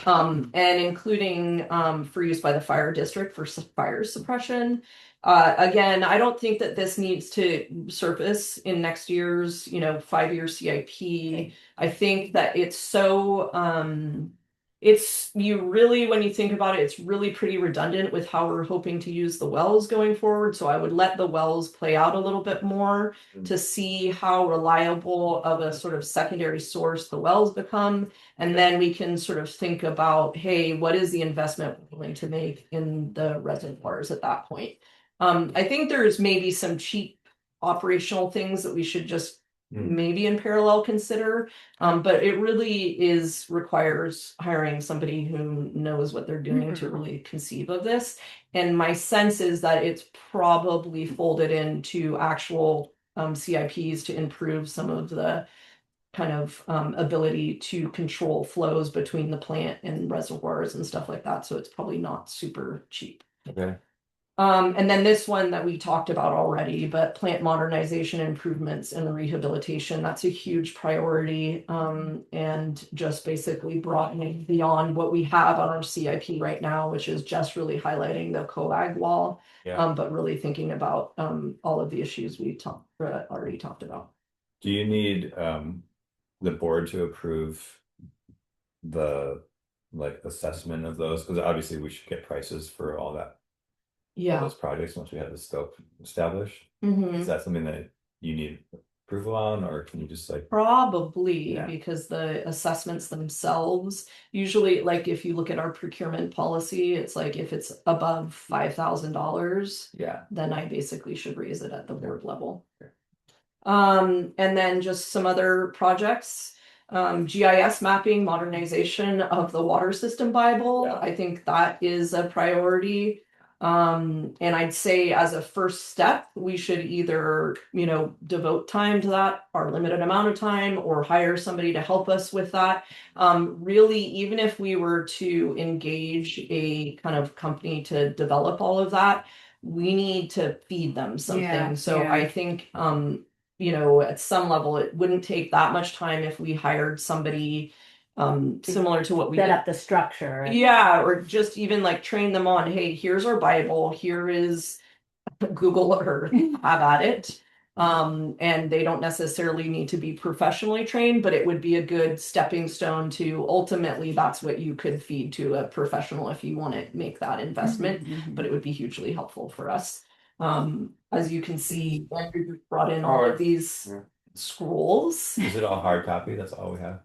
and including for use by the fire district for fire suppression. Again, I don't think that this needs to surface in next year's, 5-year CIP. I think that it's so it's you really, when you think about it, it's really pretty redundant with how we're hoping to use the wells going forward. So I would let the wells play out a little bit more to see how reliable of a sort of secondary source the wells become. And then we can sort of think about, hey, what is the investment we're willing to make in the reservoirs at that point? I think there's maybe some cheap operational things that we should just maybe in parallel consider. But it really requires hiring somebody who knows what they're doing to really conceive of this. And my sense is that it's probably folded into actual CIPs to improve some of the kind of ability to control flows between the plant and reservoirs and stuff like that. So it's probably not super cheap. Okay. And then this one that we talked about already, but plant modernization improvements and rehabilitation, that's a huge priority. And just basically broadening beyond what we have on our CIP right now, which is just really highlighting the coag wall. Yeah. But really thinking about all of the issues we already talked about. Do you need the board to approve the assessment of those? Because obviously we should get prices for all that. Yeah. Those projects once we have the scope established. Mhm. Is that something that you need approval on, or can you just Probably Yeah. because the assessments themselves, usually, like if you look at our procurement policy, it's like if it's above $5,000, yeah. then I basically should raise it at the board level. Okay. And then just some other projects. GIS mapping, modernization of the water system Bible. Yeah. I think that is a priority. And I'd say as a first step, we should either, devote time to that, our limited amount of time, or hire somebody to help us with that. Really, even if we were to engage a kind of company to develop all of that, we need to feed them something. Yeah, So yeah. I think, at some level, it wouldn't take that much time if we hired somebody similar to what we Set did. up the structure. Yeah, or just even like train them on, hey, here's our Bible, here is Google Earth, have at it. And they don't necessarily need to be professionally trained, but it would be a good stepping stone to ultimately that's what you could feed to a professional if you want to make that investment. But it would be hugely helpful for us. As you can see, Andrew brought in all of these scrolls. Is it all hard copy? That's all we have.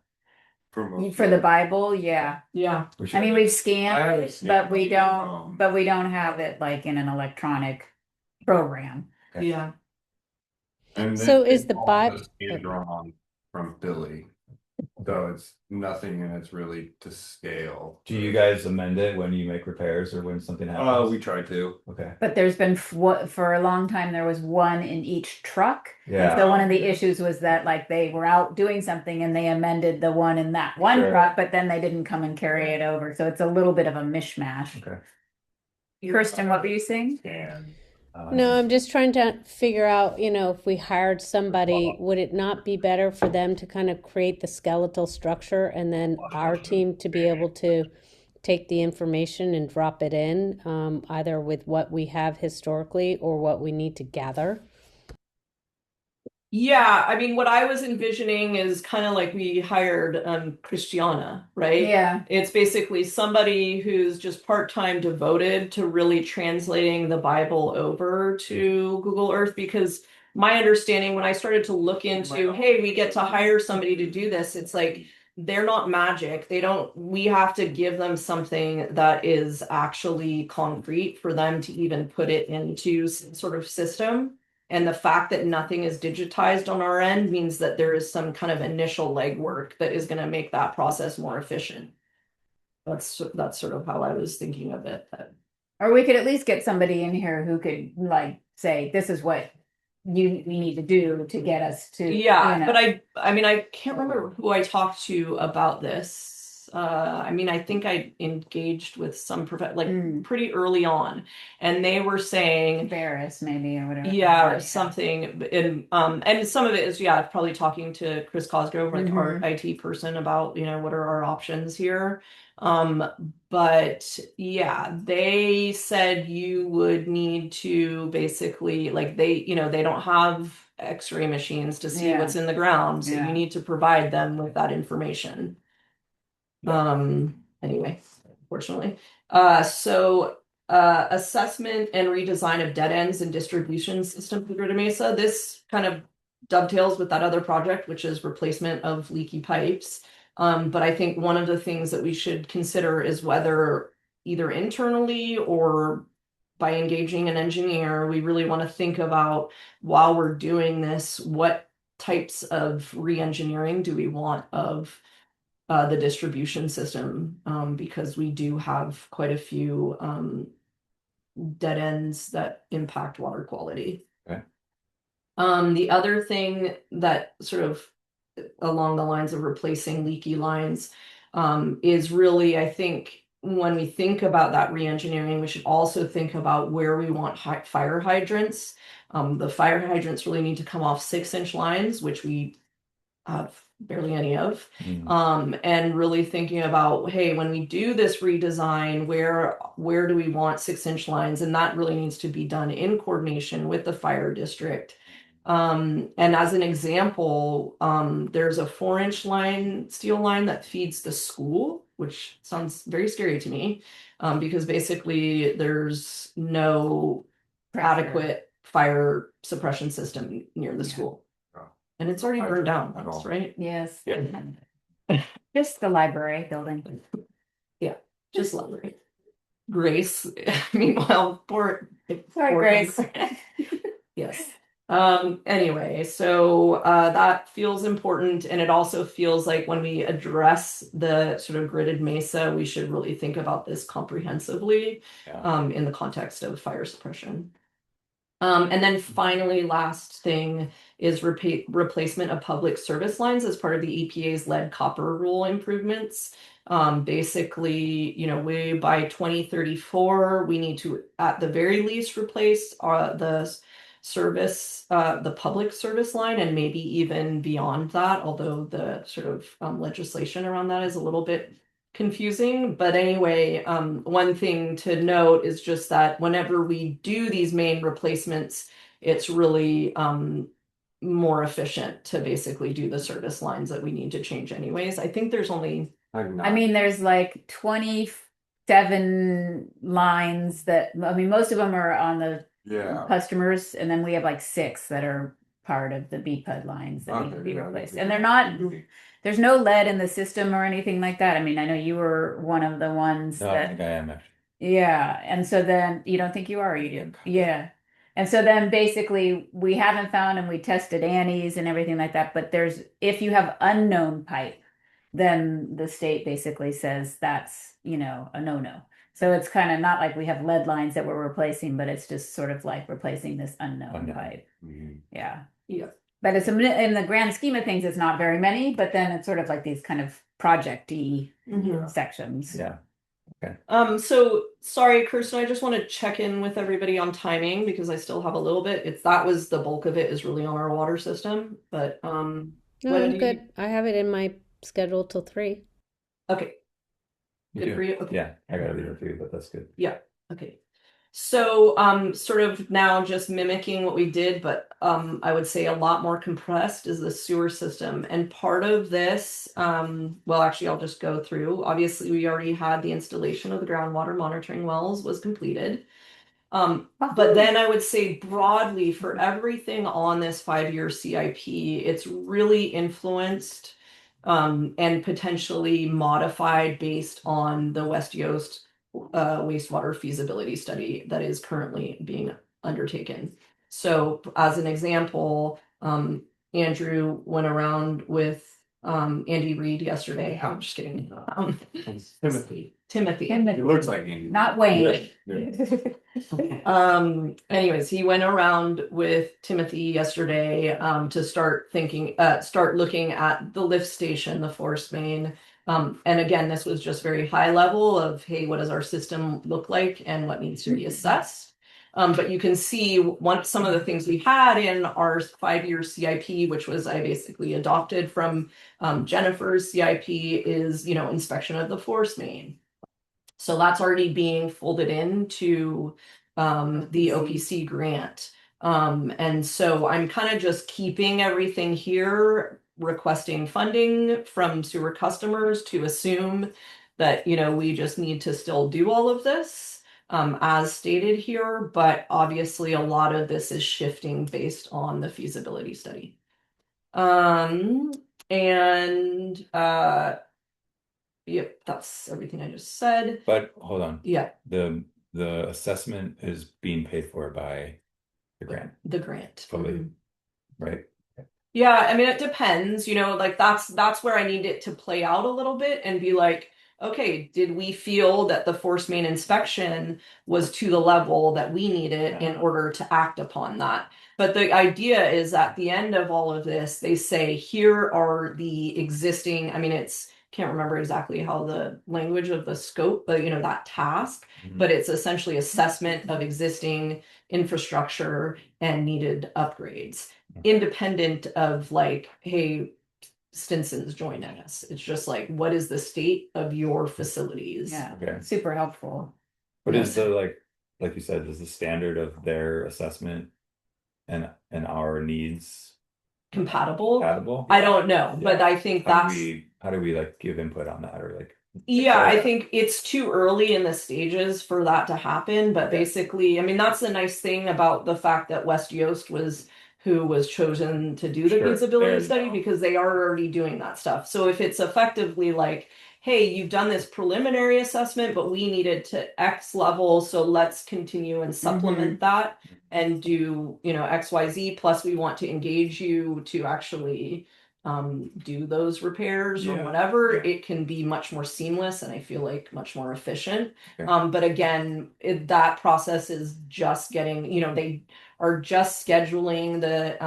For the Bible, yeah. Yeah. We I should- mean, we've I scanned have it, scanned but we it, don't, but we don't have it like in an electronic program. Okay. Yeah. And So then is the all Bible- this is drawn from Billy, so it's nothing and it's really to scale. Do you guys amend it when you make repairs or when something happens? We try to. Okay. But there's been for a long time there was one in each truck. Yeah. So one of the issues was that like they were out doing something and they amended the one in that one Sure. truck, but then they didn't come and carry it over. So it's a little bit of a mishmash. Okay. Kirsten, what were you saying? And No, I'm just trying to figure out, if we hired somebody, would it not be better for them to kind of create the skeletal structure and then our team to be able to take the information and drop it in, either with what we have historically or what we need to gather? Yeah, I mean, what I was envisioning is kind of like we hired Christiana, right? Yeah. It's basically somebody who's just part-time devoted to really translating the Bible over to Google Earth, because my understanding when I started to look into, hey, we get to hire somebody to do this, it's like they're not magic. We have to give them something that is actually concrete for them to even put it into some sort of system. And the fact that nothing is digitized on our end means that there is some kind of initial legwork that is going to make that process more efficient. That's sort of how I was thinking of it. Or we could at least get somebody in here who could like say, this is what we need to do to get us to. Yeah, you know. but I mean, I can't remember who I talked to about this. this. I mean, I think I engaged with some like Mm. pretty early on, and they were saying, Varus maybe or whatever. yeah, or something. And some of it is, yeah, probably talking to Chris Cosgrove, like our IT person, about, you know, what are our options here. But yeah, they said you would need to basically, like, they, you know, they don't have X-ray machines to see Yeah. what's in the ground, so Yeah. you need to provide them with that information. Anyway, unfortunately. Assessment and redesign of dead ends and distribution system for Greater Mesa. This kind of dovetails with that other project, which is replacement of leaky pipes. But I think one of the things that we should consider is whether either internally or by engaging an engineer, we really want to think about, while we're doing this, what types of re-engineering do we want of the distribution system, because we do have quite a few dead ends that impact water quality. Okay. The other thing that sort of along the lines of replacing leaky lines is really, I think, when we think about that re-engineering, we should also think about where we want fire hydrants. The fire hydrants really need to come off 6-inch lines, which we have barely any of. And really thinking about, hey, when we do this redesign, where do we want 6-inch lines? And that really needs to be done in coordination with the fire district. And as an example, there's a 4-inch line, steel line, that feeds the school, which sounds very scary to me, because basically there's no adequate fire suppression system near the school. And it's already burned down At once, all. right? Yes. Yeah. Just the library building. Just library. Grace, meanwhile, poor Grace. Yes. Anyway, so that feels important, and it also feels like when we address the sort of gridded mesa, we should really think about this comprehensively, in the context of fire suppression. And then finally, last thing is replacement of public service lines as part of the EPA's lead copper rule improvements. Basically, you know, by 2034, we need to, at the very least, replace the public service line, and maybe even beyond that, although the sort of legislation around that is a little bit confusing. But anyway, one thing to note is just that whenever we do these main replacements, it's really more efficient to basically do the service lines that we need to change anyways. I think there's only, I mean, there's like 27 lines that, I mean, most of them are on the customers, and then we have like 6 that are part of the BPUD lines that need to be replaced. And they're not, there's no lead in the system or anything like that. I mean, I know you were one of the ones No, I that, think I am actually. yeah. And so then you don't think you are, or you do? Yeah. And so then basically we haven't found, and we tested Annie's and everything like that, but there's, if you have unknown pipe, then the state basically says that's, you know, a no-no. So it's kind of not like we have lead lines that we're replacing, but it's just sort of like replacing this unknown pipe. Yeah. Yeah. But it's in the grand scheme of things, it's not very many, but then it's sort of like these kind of project-y sections. Yeah. So sorry, Kirsten, I just want to check in with everybody on timing, because I still have a little bit. That was the bulk of it, is really on our water system. But No, what I'm do good. I have it in my schedule till 3. Okay. You Good do? for you? Okay. Yeah, I gotta leave it too, but that's good. Okay. So sort of now just mimicking what we did, but I would say a lot more compressed, is the sewer system. And part of this, well, actually I'll just go through. Obviously, we already had the installation of the groundwater monitoring wells was completed. But then I would say broadly, for everything on this 5-year CIP, it's really influenced and potentially modified based on the West Yost wastewater feasibility study that is currently being undertaken. So as an example, Andrew went around with Andy Reid yesterday. I'm just kidding. Timothy. It looks like Andy. Not Wayne. Anyways, he went around with Timothy yesterday to start looking at the lift station, the force main, And again, this was just very high level of, hey, what does our system look like and what needs to be assessed? But you can see some of the things we had in our 5-year CIP, which was I basically adopted from Jennifer's CIP, is, inspection of the force main. So that's already being folded into the OPC grant. And so I'm kind of just keeping everything here, requesting funding from sewer customers to assume that, we just need to still do all of this as stated here. But obviously, a lot of this is shifting based on the feasibility study. And yep, that's everything I just said. But hold on, Yeah, the assessment is being paid for by the grant the grant. fully, Mhm. right? Yeah, I mean it depends, like that's where I need it to play out a little bit and be like, okay, did we feel that the force main inspection was to the level that we needed in order to act upon that? But the idea is at the end of all of this, they say here are the existing, I mean it's can't remember exactly how the language of the scope, but that task, but it's essentially assessment of existing infrastructure and needed upgrades independent of like, hey, Stinson's joining us. It's just like, what is the state of your facilities? Yeah, Okay. super helpful. What is Yes. the like you said, is the standard of their assessment and our needs Compatible? compatible? I don't know, but Yeah. I think How do that's we like give input on that or like yeah, Sure. I think it's too early in the stages for that to happen. But Okay. basically, I mean, that's the nice thing about the fact that West Yost was who was chosen to do the Sure, feasibility there you study go. because they are already doing that stuff. So if it's effectively like, hey, you've done this preliminary assessment, but we needed to X level, so let's continue and supplement that and do, XYZ, plus we want to engage you to actually do those repairs or Yeah, whatever, yeah. it can be much more seamless and I feel like much more efficient. Okay. But again, that process is just getting, they are just scheduling the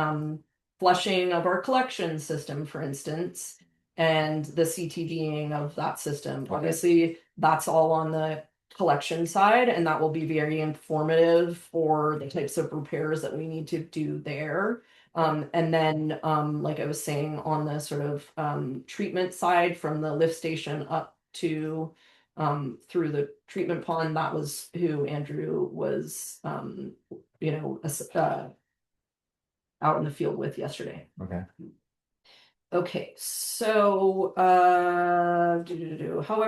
flushing of our collection system, for instance, and the CTDing of that system. Okay. Obviously, that's all on the collection side, and that will be very informative for the types of repairs that we need to do there. And then, like I was saying, on the sort of treatment side from the lift station up to through the treatment pond, that was who Andrew was, out in the field with yesterday. Okay. Okay, so however,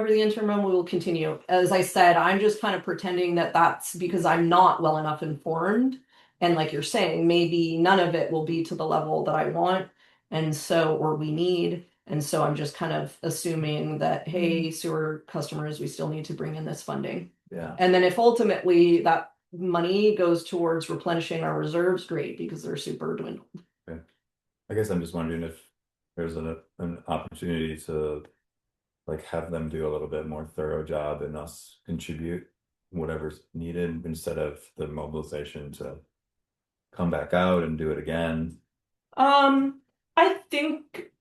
the interim memo will continue. As I said, I'm just kind of pretending that that's because I'm not well enough informed. And like you're saying, maybe none of it will be to the level that I want, and so or we need. And so I'm just kind of assuming that, hey, sewer customers, we still need to bring in this funding. Yeah. And then if ultimately that money goes towards replenishing our reserves, great, because they're super dwindled. I guess I'm just wondering if there's an opportunity to like have them do a little bit more thorough job and us contribute whatever's needed instead of the mobilization to come back out and do it again. I think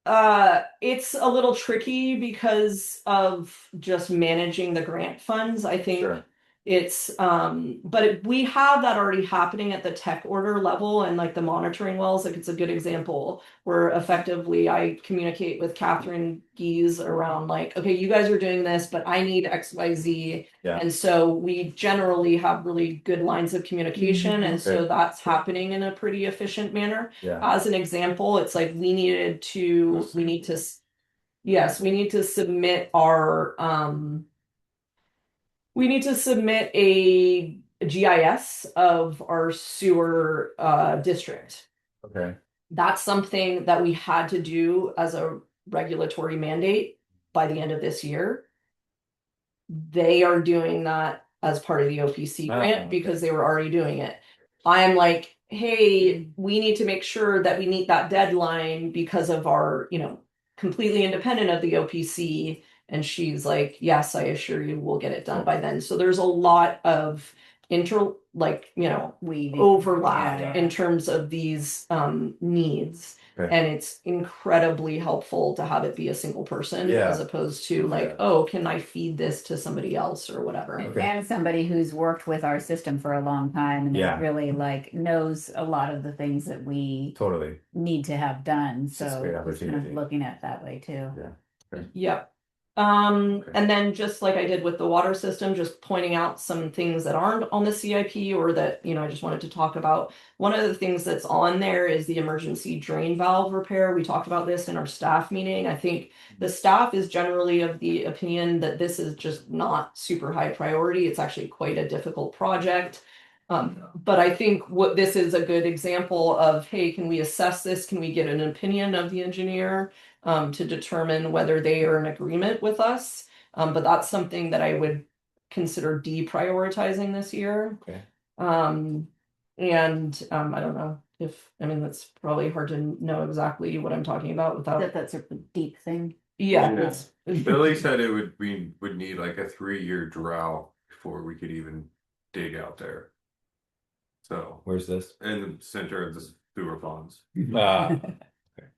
it's a little tricky because of just managing the grant funds. I think Sure. it's we have that already happening at the tech order level and like the monitoring wells, like it's a good example where effectively I communicate with Catherine Gies around like, okay, you guys are doing this, but I need XYZ. Yeah. And so we generally have really good lines of communication. And so Okay. that's happening in a pretty efficient manner. Yeah. As an example, it's like we need to submit our we need to submit a GIS of our sewer district. Okay. That's something that we had to do as a regulatory mandate by the end of this year. They are doing that as part of the OPC grant okay. because they were already doing it. I'm like, hey, we need to make sure that we meet that deadline because of our, completely independent of the OPC. And she's like, yes, I assure you we'll get it done by then. So there's a lot of overlap Yeah. in terms of these needs. Okay. And it's incredibly helpful to have it be a single person Yeah. as opposed to like, Yeah. oh, can I feed this to somebody else or whatever. Okay. And somebody who's worked with our system for a long time and Yeah. really like knows a lot of the things that we Totally. need to have done. It's a So great just kind of opportunity. looking at it that way too. Yep. Okay. And then just like I did with the water system, just pointing out some things that aren't on the CIP or that, you know, I just wanted to talk about. One of the things that's on there is the emergency drain valve repair. We talked about this in our staff meeting. I think the staff is generally of the opinion that this is just not super high priority. It's actually quite a difficult project. But I think what this is a good example of, hey, can we assess this? Can we get an opinion of the engineer? To determine whether they are in agreement with us. But that's something that I would consider deprioritizing this year. Okay. I don't know if, I mean, that's probably hard to know exactly what I'm talking about without. That's a deep thing. Yeah, Yeah. it's Billy said we would need like a 3-year drought before we could even dig out there. So Where's this? in the center of the sewer ponds.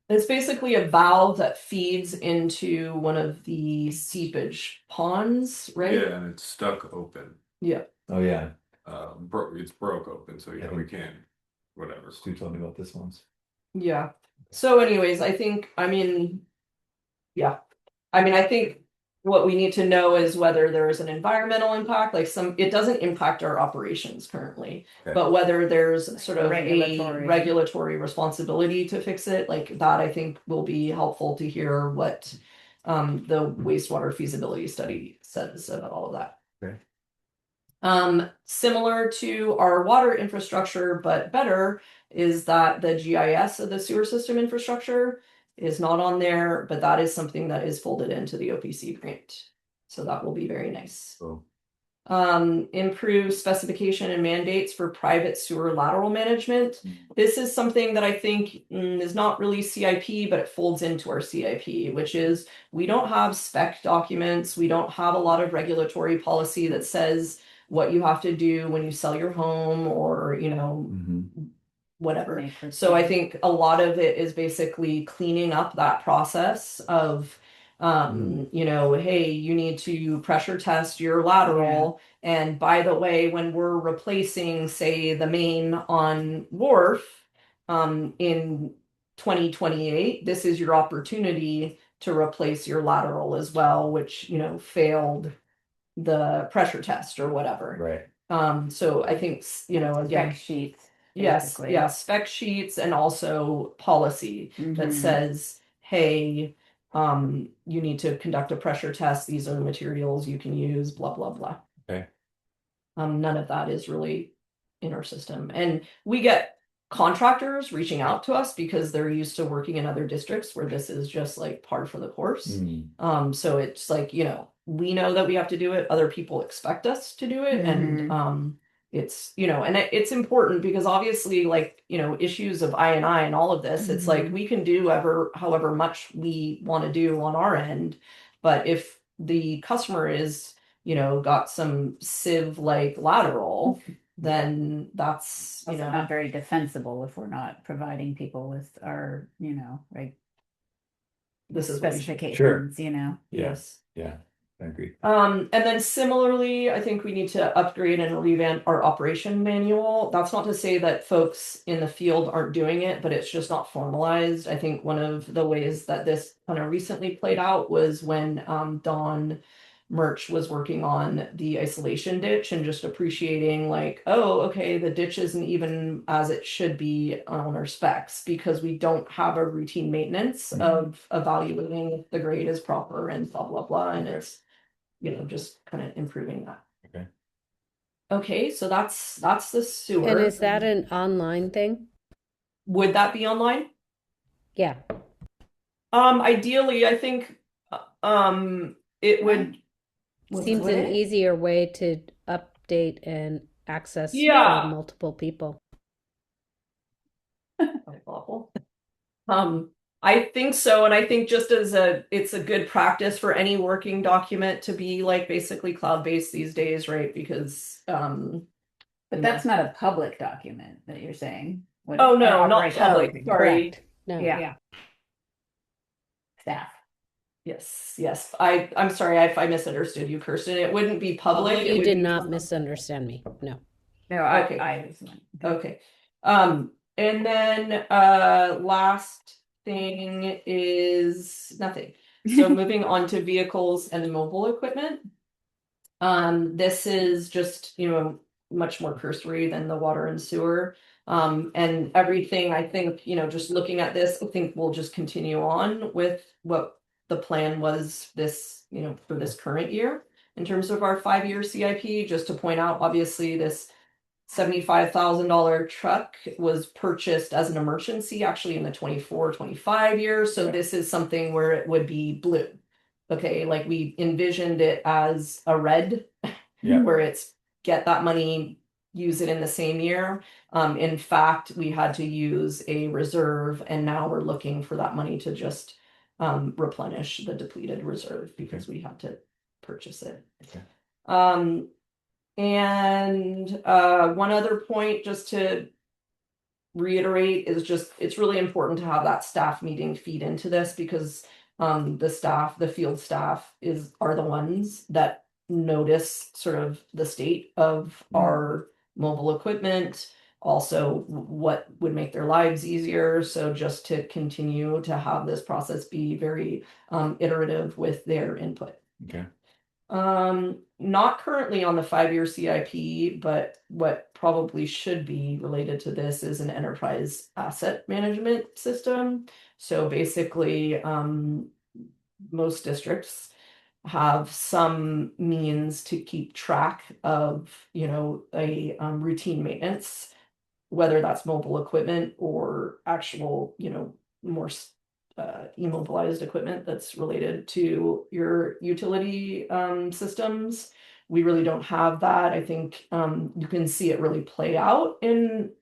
It's basically a valve that feeds into one of the seepage ponds, right? Yeah, and it's stuck open. Yeah. Oh yeah. It's broke open, so yeah, we can. Whatever. Stu told me about this once. Yeah. So anyways, I think, I mean, yeah. I mean, I think what we need to know is whether there is an environmental impact, like it doesn't impact our operations currently, Okay. but whether there's sort of a Regulatory. regulatory responsibility to fix it, like that, I think will be helpful to hear what the wastewater feasibility study says about all of that. Okay. Similar to our water infrastructure, but better, is that the GIS of the sewer system infrastructure is not on there, but that is something that is folded into the OPC grant. So that will be very nice. Cool. Improve specification and mandates for private sewer lateral management. This is something that I think is not really CIP, but it folds into our CIP, which is we don't have spec documents. We don't have a lot of regulatory policy that says what you have to do when you sell your home or, you know, whatever. So I think a lot of it is basically cleaning up that process of, you know, hey, you need to pressure test your lateral. And by the way, when we're replacing, say, the main on Wharf in 2028, this is your opportunity to replace your lateral as well, which, you know, failed the pressure test or whatever. Right. So I think, you know, again, Spec sheets. yes, basically. yeah, spec sheets and also policy that Mhm. says, hey, you need to conduct a pressure test. These are the materials you can use, blah, blah, blah. Okay. None of that is really in our system. And we get contractors reaching out to us because they're used to working in other districts where this is just like par for the course. So it's like, you know, we know that we have to do it. Other people expect us to do it. And it's, you know, and it's important because obviously, like, you know, issues of I and all of this, it's like we can do however much we want to do on our end. But if the customer is, you know, got some sieve like lateral, then that's, you Also know, not very defensible if we're not providing people with our, you know, like this is what we should. specifications, you know. Yes. Yeah. I agree. And then similarly, I think we need to upgrade and revamp our operation manual. That's not to say that folks in the field aren't doing it, but it's just not formalized. I think one of the ways that this kind of recently played out was when Dawn Murch was working on the isolation ditch and just appreciating like, oh, okay, the ditch isn't even as it should be on our specs because we don't have a routine maintenance of evaluating if the grade is proper and blah, blah, blah. And it's, you know, just kind of improving that. Okay. Okay, so that's the sewer. And is that an online thing? Would that be online? Yeah. Ideally, I think it would. Seems would an it? easier way to update and access Yeah. for multiple people. Awful. I think so, and I think just as it's a good practice for any working document to be like basically cloud-based these days, right? Because But that's not a public document that you're saying. oh no, not public. Sorry. Correct. No. Yeah. Staff. Yes. I'm sorry if I misunderstood you, Kirsten. It wouldn't be public. It You would did be not misunderstand me. No. No, Okay. I Okay. And then last thing is nothing. So moving on to vehicles and mobile equipment. This is just, much more cursory than the water and sewer. And everything, I think, just looking at this, I think we'll just continue on with what the plan was this, for this current year in terms of our 5-year CIP. Just to point out, obviously, this $75,000 truck was purchased as an emergency actually in the 24-25 year. So this is something where it would be blue. Okay, like we envisioned it as a red, Yeah. where it's get that money, use it in the same year. In fact, we had to use a reserve, and now we're looking for that money to just replenish the depleted reserve because we had to purchase it. Okay. And one other point just to reiterate is just it's really important to have that staff meeting feed into this because the field staff are the ones that notice sort of the state of our mobile equipment, also what would make their lives easier. So just to continue to have this process be very iterative with their input. Okay. Not currently on the 5-year CIP, but what probably should be related to this is an enterprise asset management system. So basically, most districts have some means to keep track of, a routine maintenance, whether that's mobile equipment or actual, more immobilized equipment that's related to your utility systems. We really don't have that. I think you can see it really play out in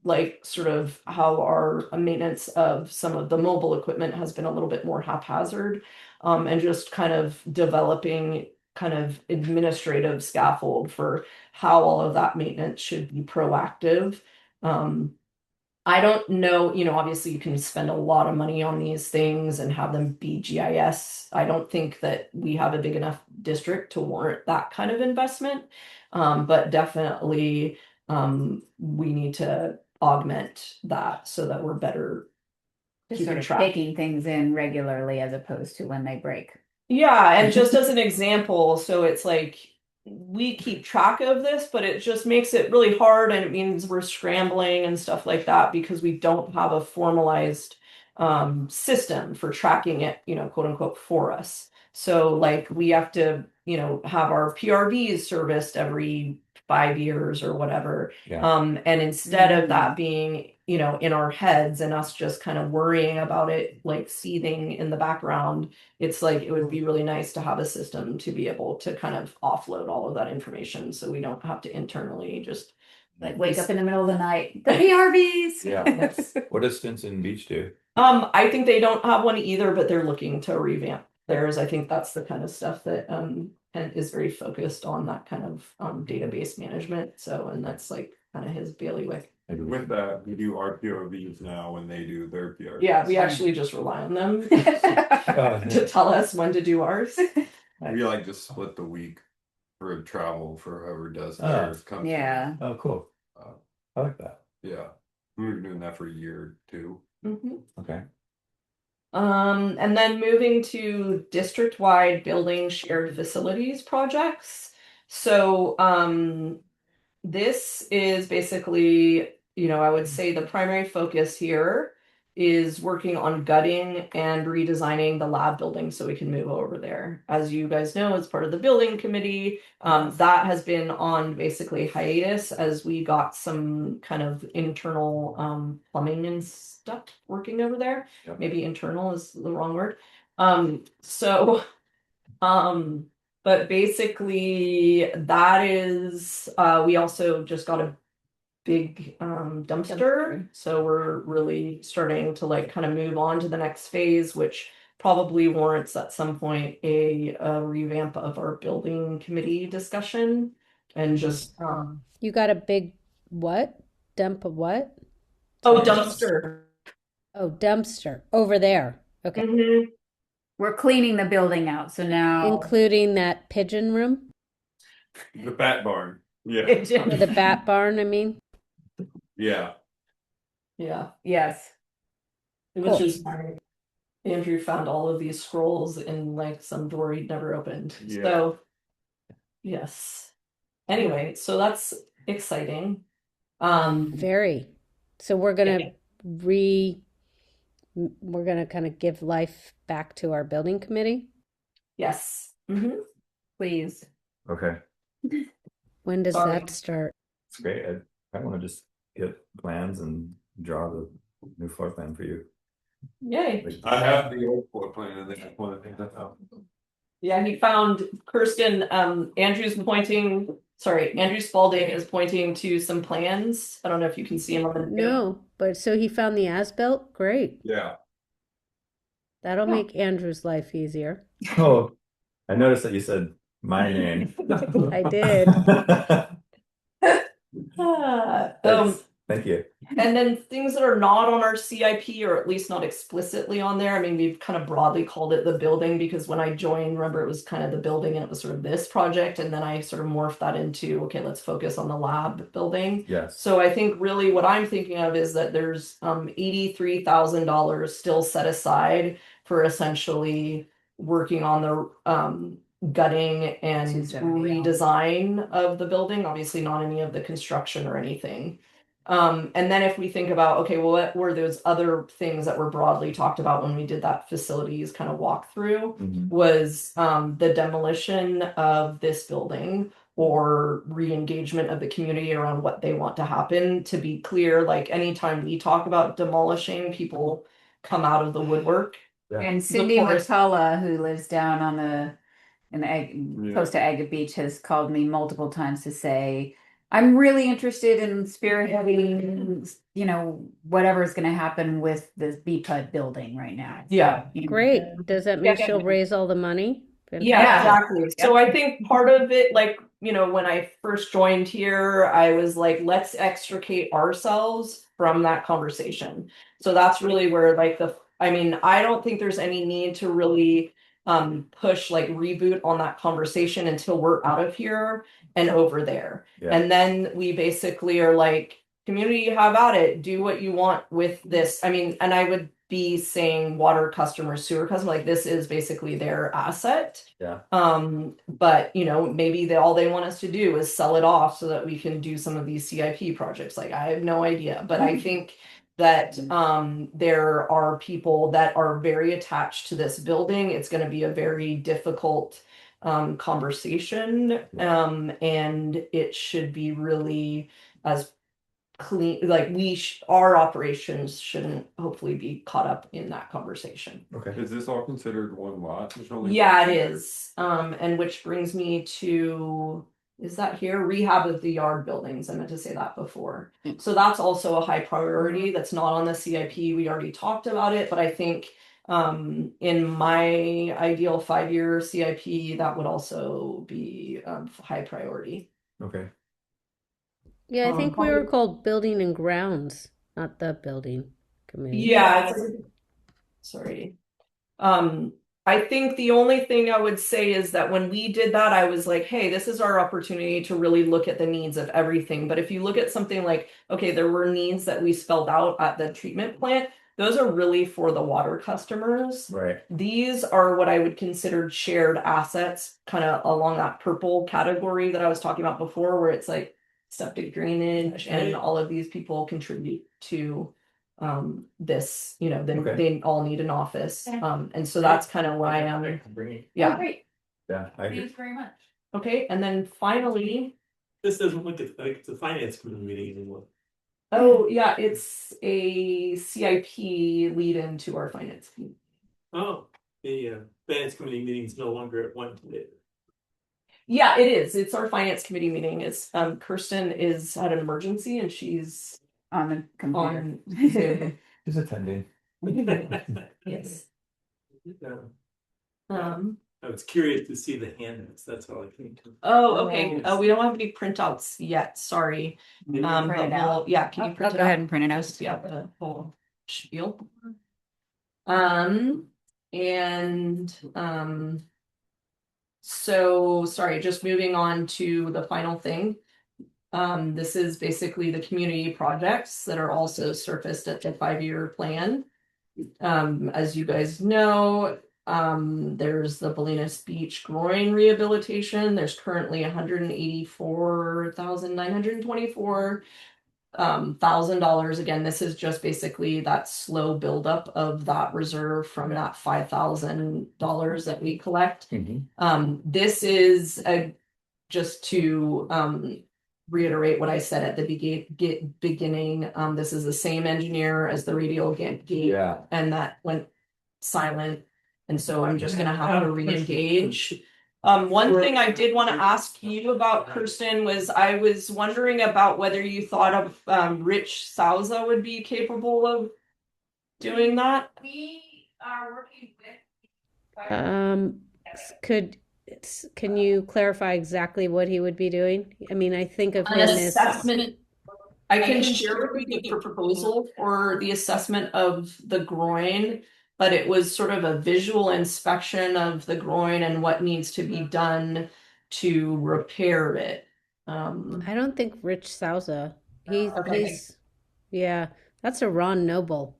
like sort of how our maintenance of some of the mobile equipment has been a little bit more haphazard, and just kind of developing kind of administrative scaffold for how all of that maintenance should be proactive. I don't know, obviously you can spend a lot of money on these things and have them be GIS. I don't think that we have a big enough district to warrant that kind of investment. But definitely we need to augment that so that we're better just keeping sort of track. taking things in regularly as opposed to when they break. Yeah, and just as an example, so it's like we keep track of this, but it just makes it really hard and it means we're scrambling and stuff like that because we don't have a formalized system for tracking it, quote unquote, for us. So like we have to, have our PRVs serviced every 5 years or whatever. Yeah. And instead of that being, in our heads and us just kind of worrying about it like seething in the background, it's like it would be really nice to have a system to be able to kind of offload all of that information so we don't have to internally just Like wake up in the middle of the night, the PRVs. Yeah. Yes. What does Stinson Beach do? I think they don't have one either, but they're looking to revamp theirs. I think that's the kind of stuff that and is very focused on that kind of database management. So, and that's like kind of his bailiwick. With that, we do our PRVs now when they do their PRVs. Yeah, we actually just rely on them Oh, to tell us when to do ours. We like just split the week for travel for whoever does Oh. theirs. Comes Yeah. Oh, cool. I like that. Yeah, we were doing that for a year or two. Mhm. Okay. And then moving to district-wide building shared facilities projects. So, this is basically, I would say the primary focus here is working on gutting and redesigning the lab building so we can move over there. As you guys know, as part of the building committee, that has been on basically hiatus as we got some kind of internal plumbing and stuff working over there. Yep. Maybe internal is the wrong word. But basically that is we also just got a big dumpster, so we're really starting to like kind of move on to the next phase, which probably warrants at some point a revamp of our building committee discussion and just You got a big what? Dump of what? dumpster. Oh, dumpster over there. Okay. Mm-hmm. We're cleaning the building out, so now Including that pigeon room The bat barn. Yeah. or the bat barn, I mean. Yeah. Yeah, yes. it was Cool. just Andrew found all of these scrolls in like some drawer he'd never opened. Yeah. So, yes. Anyway, so that's exciting. Very. So we're gonna we're gonna kind of give life back to our building committee. Yes. Please. Okay, When does Sorry. that start? it's great. I want to just get plans and draw the new floor plan for you. Yay. I have the old floor plan and then I want to think that out. Yeah, he found Kirsten, Andrew Spalding is pointing to some plans. I don't know if you can see him on the No, but so he found the as-built? Great. Yeah. That'll Yeah. make Andrew's life easier. Oh, I noticed that you said my name. I did. Thank you. And then things that are not on our CIP, or at least not explicitly on there. I mean, we've kind of broadly called it the building because when I joined, remember, it was kind of the building and it was sort of this project. And then I sort of morphed that into, okay, let's focus on the lab building. Yes. So I think really what I'm thinking of is that there's $83,000 still set aside for essentially working on the gutting and 270. redesign of the building. Obviously not any of the construction or anything. And then if we think about, okay, well, what were those other things that were broadly talked about when we did that facilities kind of walkthrough Mhm. was the demolition of this building or re-engagement of the community around what they want to happen. To be clear, like anytime we talk about demolishing, people come out of the woodwork. Yeah. And Cindy forest. McCullough, who lives down on Yeah. close to Agate Beach, has called me multiple times to say, I'm really interested in spearheading, whatever is going to happen with this BPUD building right now. Yeah. Great. Does that mean Yeah. she'll raise all the money? Yeah, exactly. So I think part of it, like, when I first joined here, I was like, let's extricate ourselves from that conversation. So that's really where like I don't think there's any need to really push like reboot on that conversation until we're out of here and over there. Yeah. And then we basically are like, community, have at it, do what you want with this. And I would be saying water customers, sewer customers, like this is basically their asset. Yeah. But maybe all they want us to do is sell it off so that we can do some of these CIP projects. Like I have no idea, but I think that there are people that are very attached to this building. It's going to be a very difficult conversation, and it should be really as clean, like our operations shouldn't hopefully be caught up in that conversation. Okay. Is this all considered one lot? There's only Yeah, it is. And which brings me to, is that here? Rehab of the yard buildings. I meant to say that before. So that's also a high priority. That's not on the CIP. We already talked about it, but I think in my ideal 5-year CIP, that would also be high priority. Okay. Yeah, I think we were Probably- called Building and Grounds, not the building committee. Yeah, sorry. I think the only thing I would say is that when we did that, I was like, hey, this is our opportunity to really look at the needs of everything. But if you look at something like, okay, there were needs that we spelled out at the treatment plant, those are really for the water customers. Right. These are what I would consider shared assets, kind of along that purple category that I was talking about before, where it's like septic drainage and all of these people contribute to this, Okay. they all need an office. Okay. And so that's kind of why I'm, Oh, yeah. great. Yeah, I agree. Thanks very much. Okay, and then finally, This doesn't look like the finance committee meeting anymore. oh yeah, it's a CIP lead into our finance team. Oh, the finance committee meeting is no longer at 1 today. Yeah, it is. It's our finance committee meeting. It's Kirsten is had an emergency and she's On the computer. on Zoom. Who's attending? Yes. I was curious to see the handouts. That's all I came to. Oh, okay. We don't have any printouts yet. Sorry. Print But it out. can you print it Go ahead out? and print it out. Yeah, the whole spiel. And so sorry, just moving on to the final thing. This is basically the community projects that are also surfaced at the 5-year plan. As you guys know, there's the Bolinas Beach groin rehabilitation. There's currently $184,924 $1,000. Again, this is just basically that slow buildup of that reserve from that $5,000 that we collect. This is just to reiterate what I said at the beginning. This is the same engineer as the radial gate, Yeah. and that went silent. And so I'm just gonna have to re-engage. One thing I did want to ask you about, Kirsten, was I was wondering about whether you thought of Rich Souza would be capable of doing that. We are working with. Can you clarify exactly what he would be doing? I mean, I think of An him as assessment. I can share with you the proposal for the assessment of the groin, but it was sort of a visual inspection of the groin and what needs to be done to repair it. I don't think Rich Souza. Okay. Yeah, that's a Ron Noble.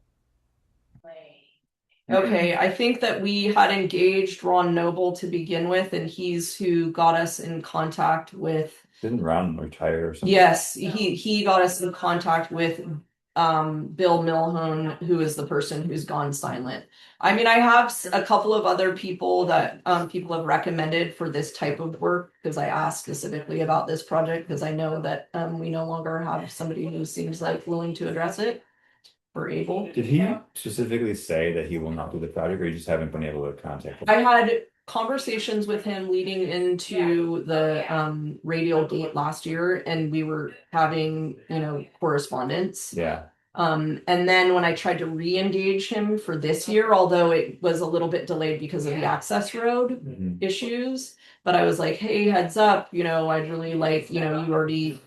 Okay, I think that we had engaged Ron Noble to begin with, and he's who got us in contact with. Didn't Ron retire or something? Yes, he got us in contact with Bill Milhone, who is the person who's gone silent. I mean, I have a couple of other people that people have recommended for this type of work, because I asked specifically about this project because I know that we no longer have somebody who seems like willing to address it or able. Did he specifically say that he will not do the project, or you just haven't been able to contact him? I had conversations with him leading into the radial gate last year, and we were having, correspondence. Yeah. And then when I tried to re-engage him for this year, although it was a little bit delayed because of the access road issues, but I was like, hey, heads up, I'd really like, you already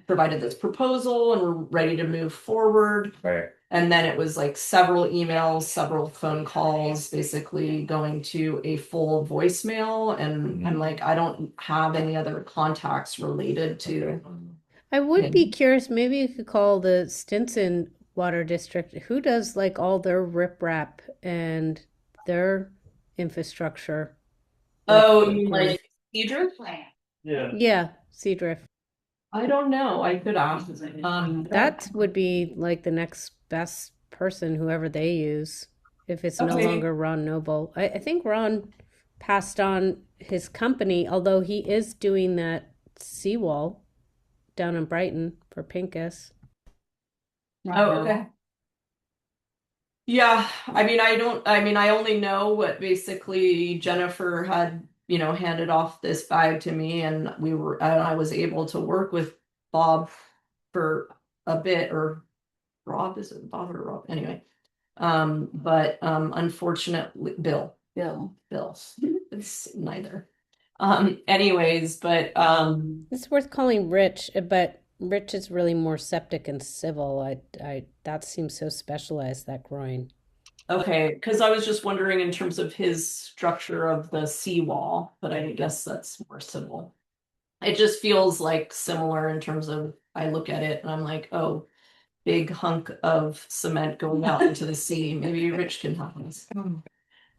provided this proposal and we're ready to move forward. Right. And then it was like several emails, several phone calls, basically going to a full voicemail. And I'm like, I don't have any other contacts related to. I would be curious, maybe you could call the Stinson Water District. Who does like all their riprap and their infrastructure? Oh, you mean like Cedric? Yeah. Yeah, Seadrift. I don't know. I could ask. That would be like the next best person, whoever they use, if it's no Okay. longer Ron Noble. I think Ron passed on his company, although he is doing that seawall down in Brighton for Pincus. Oh, okay. Yeah, I only know what basically Jennifer had, handed off this bag to me, and I was able to work with Bob for a bit, or Rob, is it Bob or Rob? Anyway. But unfortunately, Bill, it's neither. Anyways, but It's worth calling Rich, but Rich is really more septic and civil. I that seems so specialized, that groin. okay, because I was just wondering in terms of his structure of the seawall, but I guess that's more civil. It just feels like similar in terms of, I look at it and I'm like, oh, big hunk of cement going out into the sea. Maybe Rich can help us.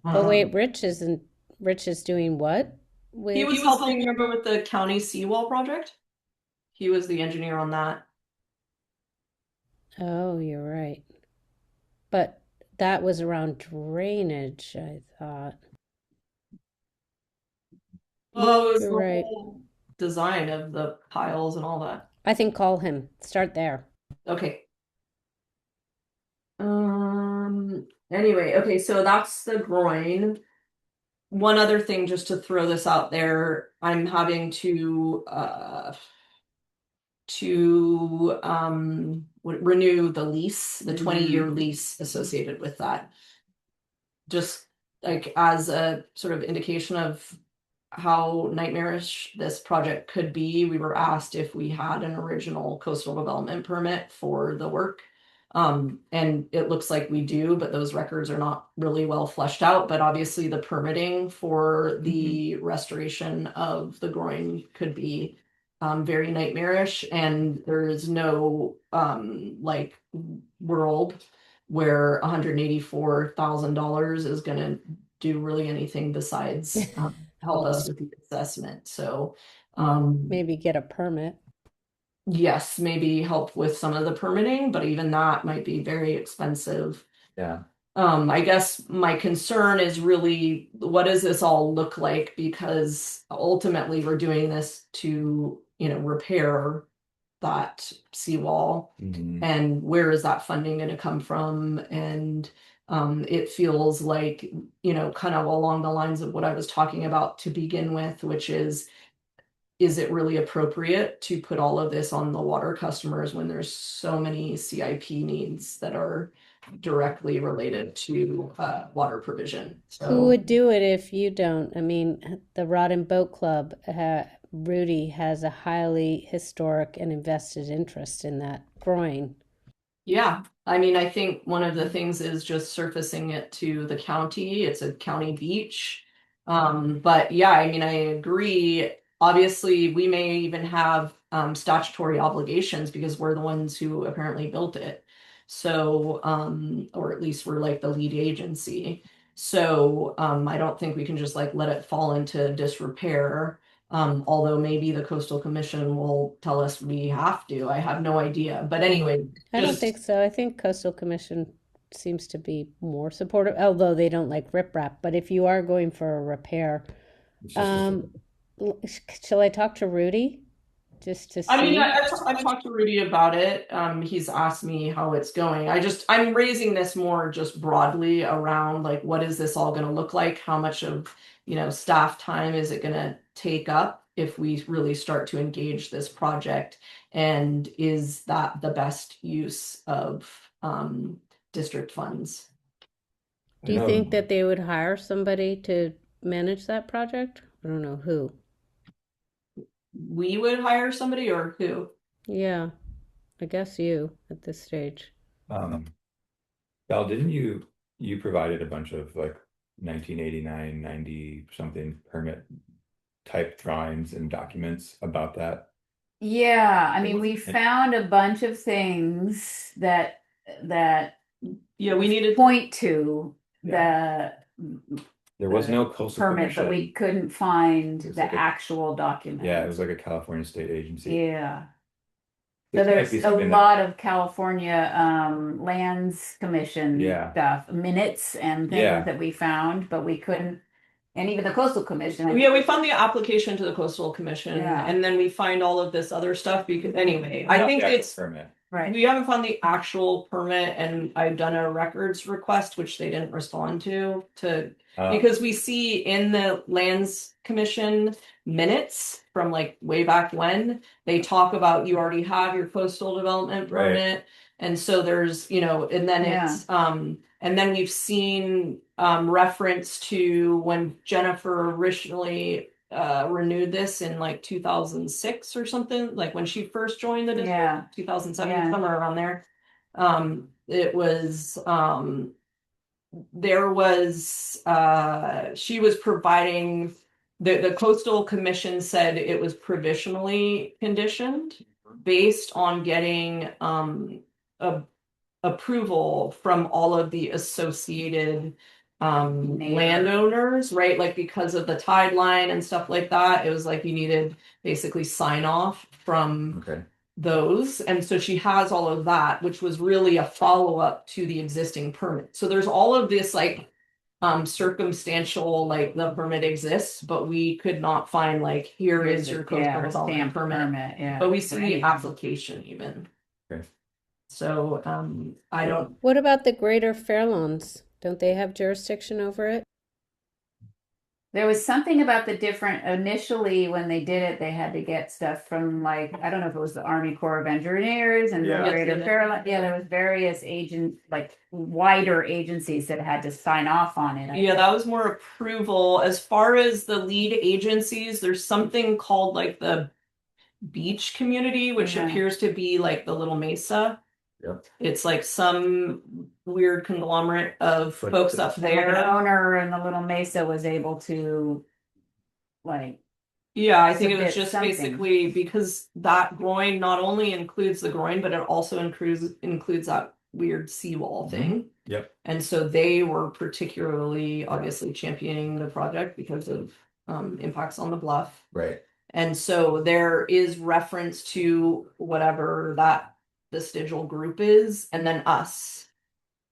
But wait, Rich is doing what? He was helping, remember, with the county seawall project? He was the engineer on that. Oh, you're right. But that was around drainage, I thought. Oh, it was You're the right. whole design of the piles and all that. I think call him. Start there. Okay. Anyway, okay, so that's the groin. One other thing, just to throw this out there, I'm having to renew the lease, the 20-year lease associated with that. Just like as a sort of indication of how nightmarish this project could be, we were asked if we had an original coastal development permit for the work. And it looks like we do, but those records are not really well fleshed out. But obviously, the permitting for the restoration of the groin could be very nightmarish, and there is no like world where $184,000 is going to do really anything besides help us with the assessment. So, Maybe get a permit. yes, maybe help with some of the permitting, but even that might be very expensive. Yeah. I guess my concern is really what does this all look like? Because ultimately we're doing this to, repair that seawall. Mhm. And where is that funding going to come from? And it feels like, kind of along the lines of what I was talking about to begin with, which is it really appropriate to put all of this on the water customers when there's so many CIP needs that are directly related to water provision? Who So would do it if you don't? I mean, the Rod and Boat Club, Rudy has a highly historic and invested interest in that groin. yeah, I mean, I think one of the things is just surfacing it to the county. It's a county beach. But yeah, I mean, I agree. Obviously, we may even have statutory obligations because we're the ones who apparently built it. So, or at least we're like the lead agency. So, I don't think we can just like let it fall into disrepair. Although maybe the Coastal Commission will tell us we have to. I have no idea. But anyway, I don't just think so. I think Coastal Commission seems to be more supportive, although they don't like riprap. But if you are going for a repair, It's just a- um, shall I talk to Rudy just to I mean, see? I've talked to Rudy about it. He's asked me how it's going. I'm raising this more just broadly around like, what is this all going to look like? How much of, staff time is it going to take up if we really start to engage this project? And is that the best use of district funds? I Do you know. think that they would hire somebody to manage that project? I don't know who. We would hire somebody or who? Yeah, I guess you at this stage. Um, Val, didn't you provided a bunch of like 1989, 90 something permit type drawings and documents about that? Yeah, I mean, we found a bunch of things that Yeah, we needed point to the There was no coastal permit, but commission. we couldn't find It's the like a- actual document. Yeah, it was like a California state agency. Yeah. So This might there's be a something that- lot of California Lands Commission Yeah. stuff, minutes and Yeah. things that we found, but we couldn't, and even the Coastal Commission. Yeah, we found the application to the Coastal Commission, Yeah. and then we find all of this other stuff because anyway, I Not think the actual it's permit. Right. we haven't found the actual permit, and I've done a records request which they didn't respond to because we see in the Lands Commission minutes from like way back when they talk about you already have your coastal development Right. permit, and so there's and then it's and then we've seen reference to when Jennifer originally renewed this in like 2006 or something, like when she first joined the district, Yeah. 2007, Yeah. somewhere around there. It was there was she was providing the Coastal Commission said it was provisionally conditioned based on getting a approval from all of the associated Neighbor. landowners, right? Like because of the tide line and stuff like that, it was like you needed basically sign off from Okay. those. And so she has all of that, which was really a follow-up to the existing permit. So there's all of this like circumstantial, like the permit exists, but we could not find like here is your coastal Yeah, development stamp permit. yeah. But we see the Right. application even. Okay. So I don't What about the Greater Fairlawns? Don't they have jurisdiction over it? There was something about the different, initially when they did it, they had to get stuff from like, I don't know if it was the Army Corps of Engineers and the Yeah. Greater Fairland. Yeah, there was various like wider agencies that had to sign off on it. I Yeah, that was more approval. As far as the lead agencies, there's something called like the beach community, which Yeah. appears to be like the Little Mesa Yep. It's like some weird conglomerate of But folks the- up Like an there. owner in the Little Mesa was able to, like, Yeah, I think it was submit just something. basically because that groin not only includes the groin, but it also includes that weird seawall thing. Yep. And so they were particularly obviously championing the project because of impacts on the bluff. Right. And so there is reference to whatever that vestigial group is, and then us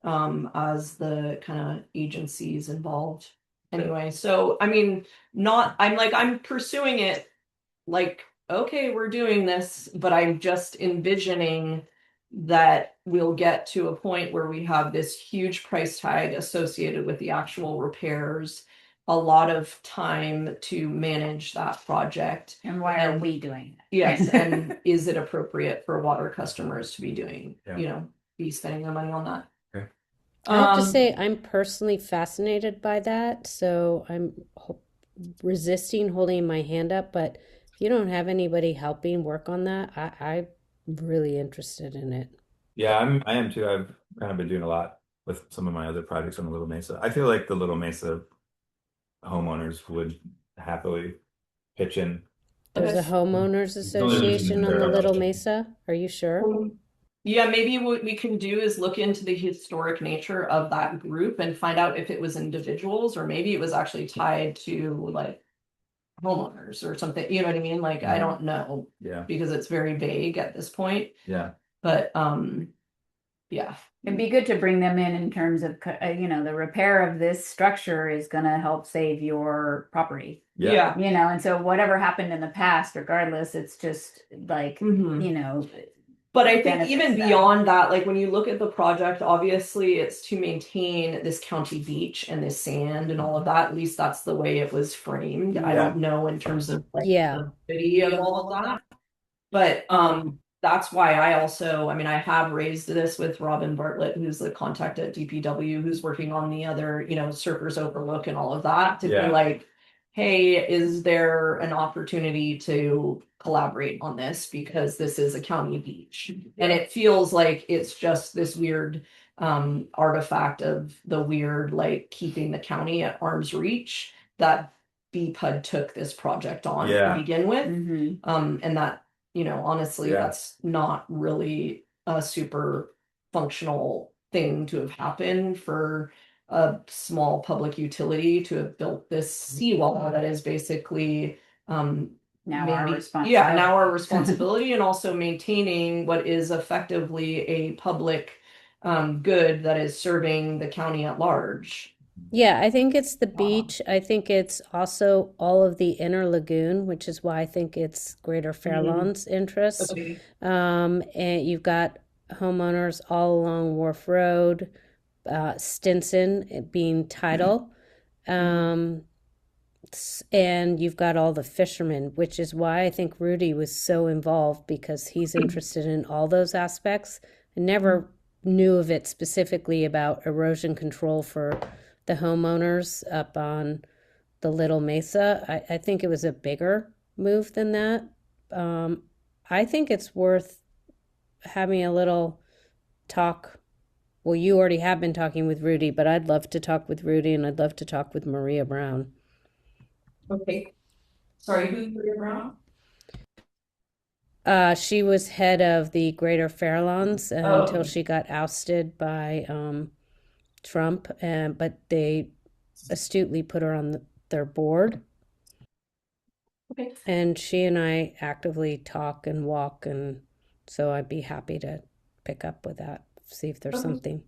as the kind of agencies involved. Anyway, so I mean, I'm pursuing it like, okay, we're doing this, but I'm just envisioning that we'll get to a point where we have this huge price tag associated with the actual repairs, a lot of time to manage that project. and why are we doing it? Yes, and is it appropriate for water customers to be doing, Yeah. be spending their money on that? Okay. I have to Um, say, I'm personally fascinated by that, so I'm resisting holding my hand up. But if you don't have anybody helping work on that, I'm really interested in it. Yeah, I am too. I've kind of been doing a lot with some of my other projects on the Little Mesa. I feel like the Little Mesa homeowners would happily pitch in. There's a Okay. homeowners association on the Little Mesa. Are you sure? Yeah, maybe what we can do is look into the historic nature of that group and find out if it was individuals or maybe it was actually tied to like homeowners or something. You know what I mean? Like, I don't know Yeah, because it's very vague at this point. yeah, But yeah. It'd be good to bring them in terms of, the repair of this structure is gonna help save your property. yeah. And so whatever happened in the past, regardless, it's just like, Mhm. But I think benefits even them. beyond that, like when you look at the project, obviously it's to maintain this county beach and this sand and all of that. At least that's the way it was framed. I don't know in terms of like Yeah. the city of all of that. But that's why I have raised this with Robin Bartlett, who's the contact at DPW, who's working on the other, Surfers Overlook and all of that, to Yeah. be like, hey, is there an opportunity to collaborate on this? Because this is a county beach. And it feels like it's just this weird artifact of the weird, like keeping the county at arm's reach that BPUD took this project on Yeah. to begin with. Mhm. And that, honestly, Yeah. that's not really a super functional thing to have happened for a small public utility to have built this seawall that is basically Now our maybe- responsibility. yeah, now our responsibility and also maintaining what is effectively a public good that is serving the county at large. Yeah, I think it's the beach. I think it's also all of the inner lagoon, which is why I think it's Greater Fairlawn's interest. Okay. And you've got homeowners all along Wharf Road, Stinson being tidal. And you've got all the fishermen, which is why I think Rudy was so involved because he's interested in all those aspects. I never knew of it specifically about erosion control for the homeowners up on the Little Mesa. I think it was a bigger move than that. I think it's worth having a little talk. Well, you already have been talking with Rudy, but I'd love to talk with Rudy and I'd love to talk with Maria Brown. Okay. Sorry, who's Maria Brown? She was head of the Greater Fairlawns Oh. until she got ousted by Trump, but they astutely put her on their board. Okay. And she and I actively talk and walk, and so I'd be happy to pick up with that, see if there's Okay. something.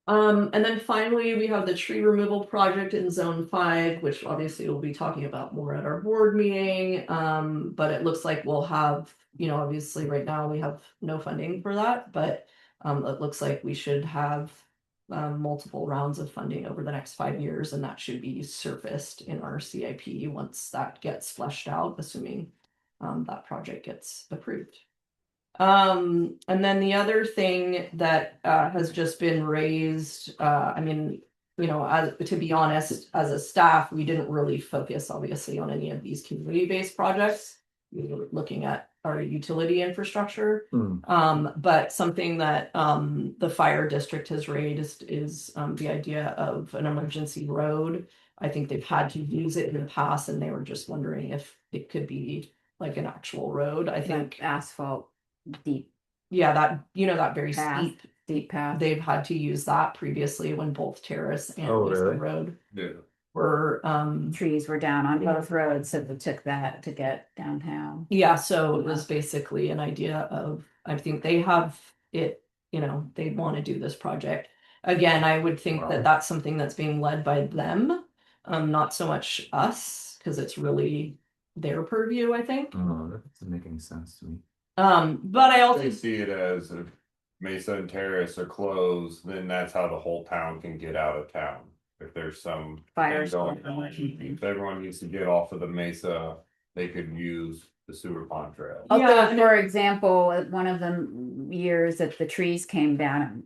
And then finally, we have the tree removal project in Zone 5, which obviously we'll be talking about more at our board meeting. But it looks like we'll have, obviously right now we have no funding for that, but it looks like we should have multiple rounds of funding over the next 5 years, and that should be surfaced in our CIP once that gets fleshed out, assuming that project gets approved. And then the other thing that has just been raised, to be honest, as a staff, we didn't really focus obviously on any of these community-based projects. We were looking at our utility infrastructure. Hmm. But something that the fire district has raised is the idea of an emergency road. I think they've had to use it in the past, and they were just wondering if it could be like an actual road. I think, Like asphalt, deep yeah, that that very path, steep. deep path. They've had to use that previously when both Terrace and Oh, Mesa really? Road Yeah. were Trees were down on both roads, so they took that to get downtown. yeah, so it was basically an idea of, I think they have it, they want to do this project. Again, I would think Wow. that that's something that's being led by them, not so much us, because it's really their purview, I think. Oh, that doesn't make any sense to me. But I also They see it as if Mesa and Terrace are closed, then that's how the whole town can get out of town. If there's some Fires thing going going on, on. if everyone needs to get off of the Mesa, they could use the sewer pond trail. Also, Yeah, and for example, at one of the years that the trees came down,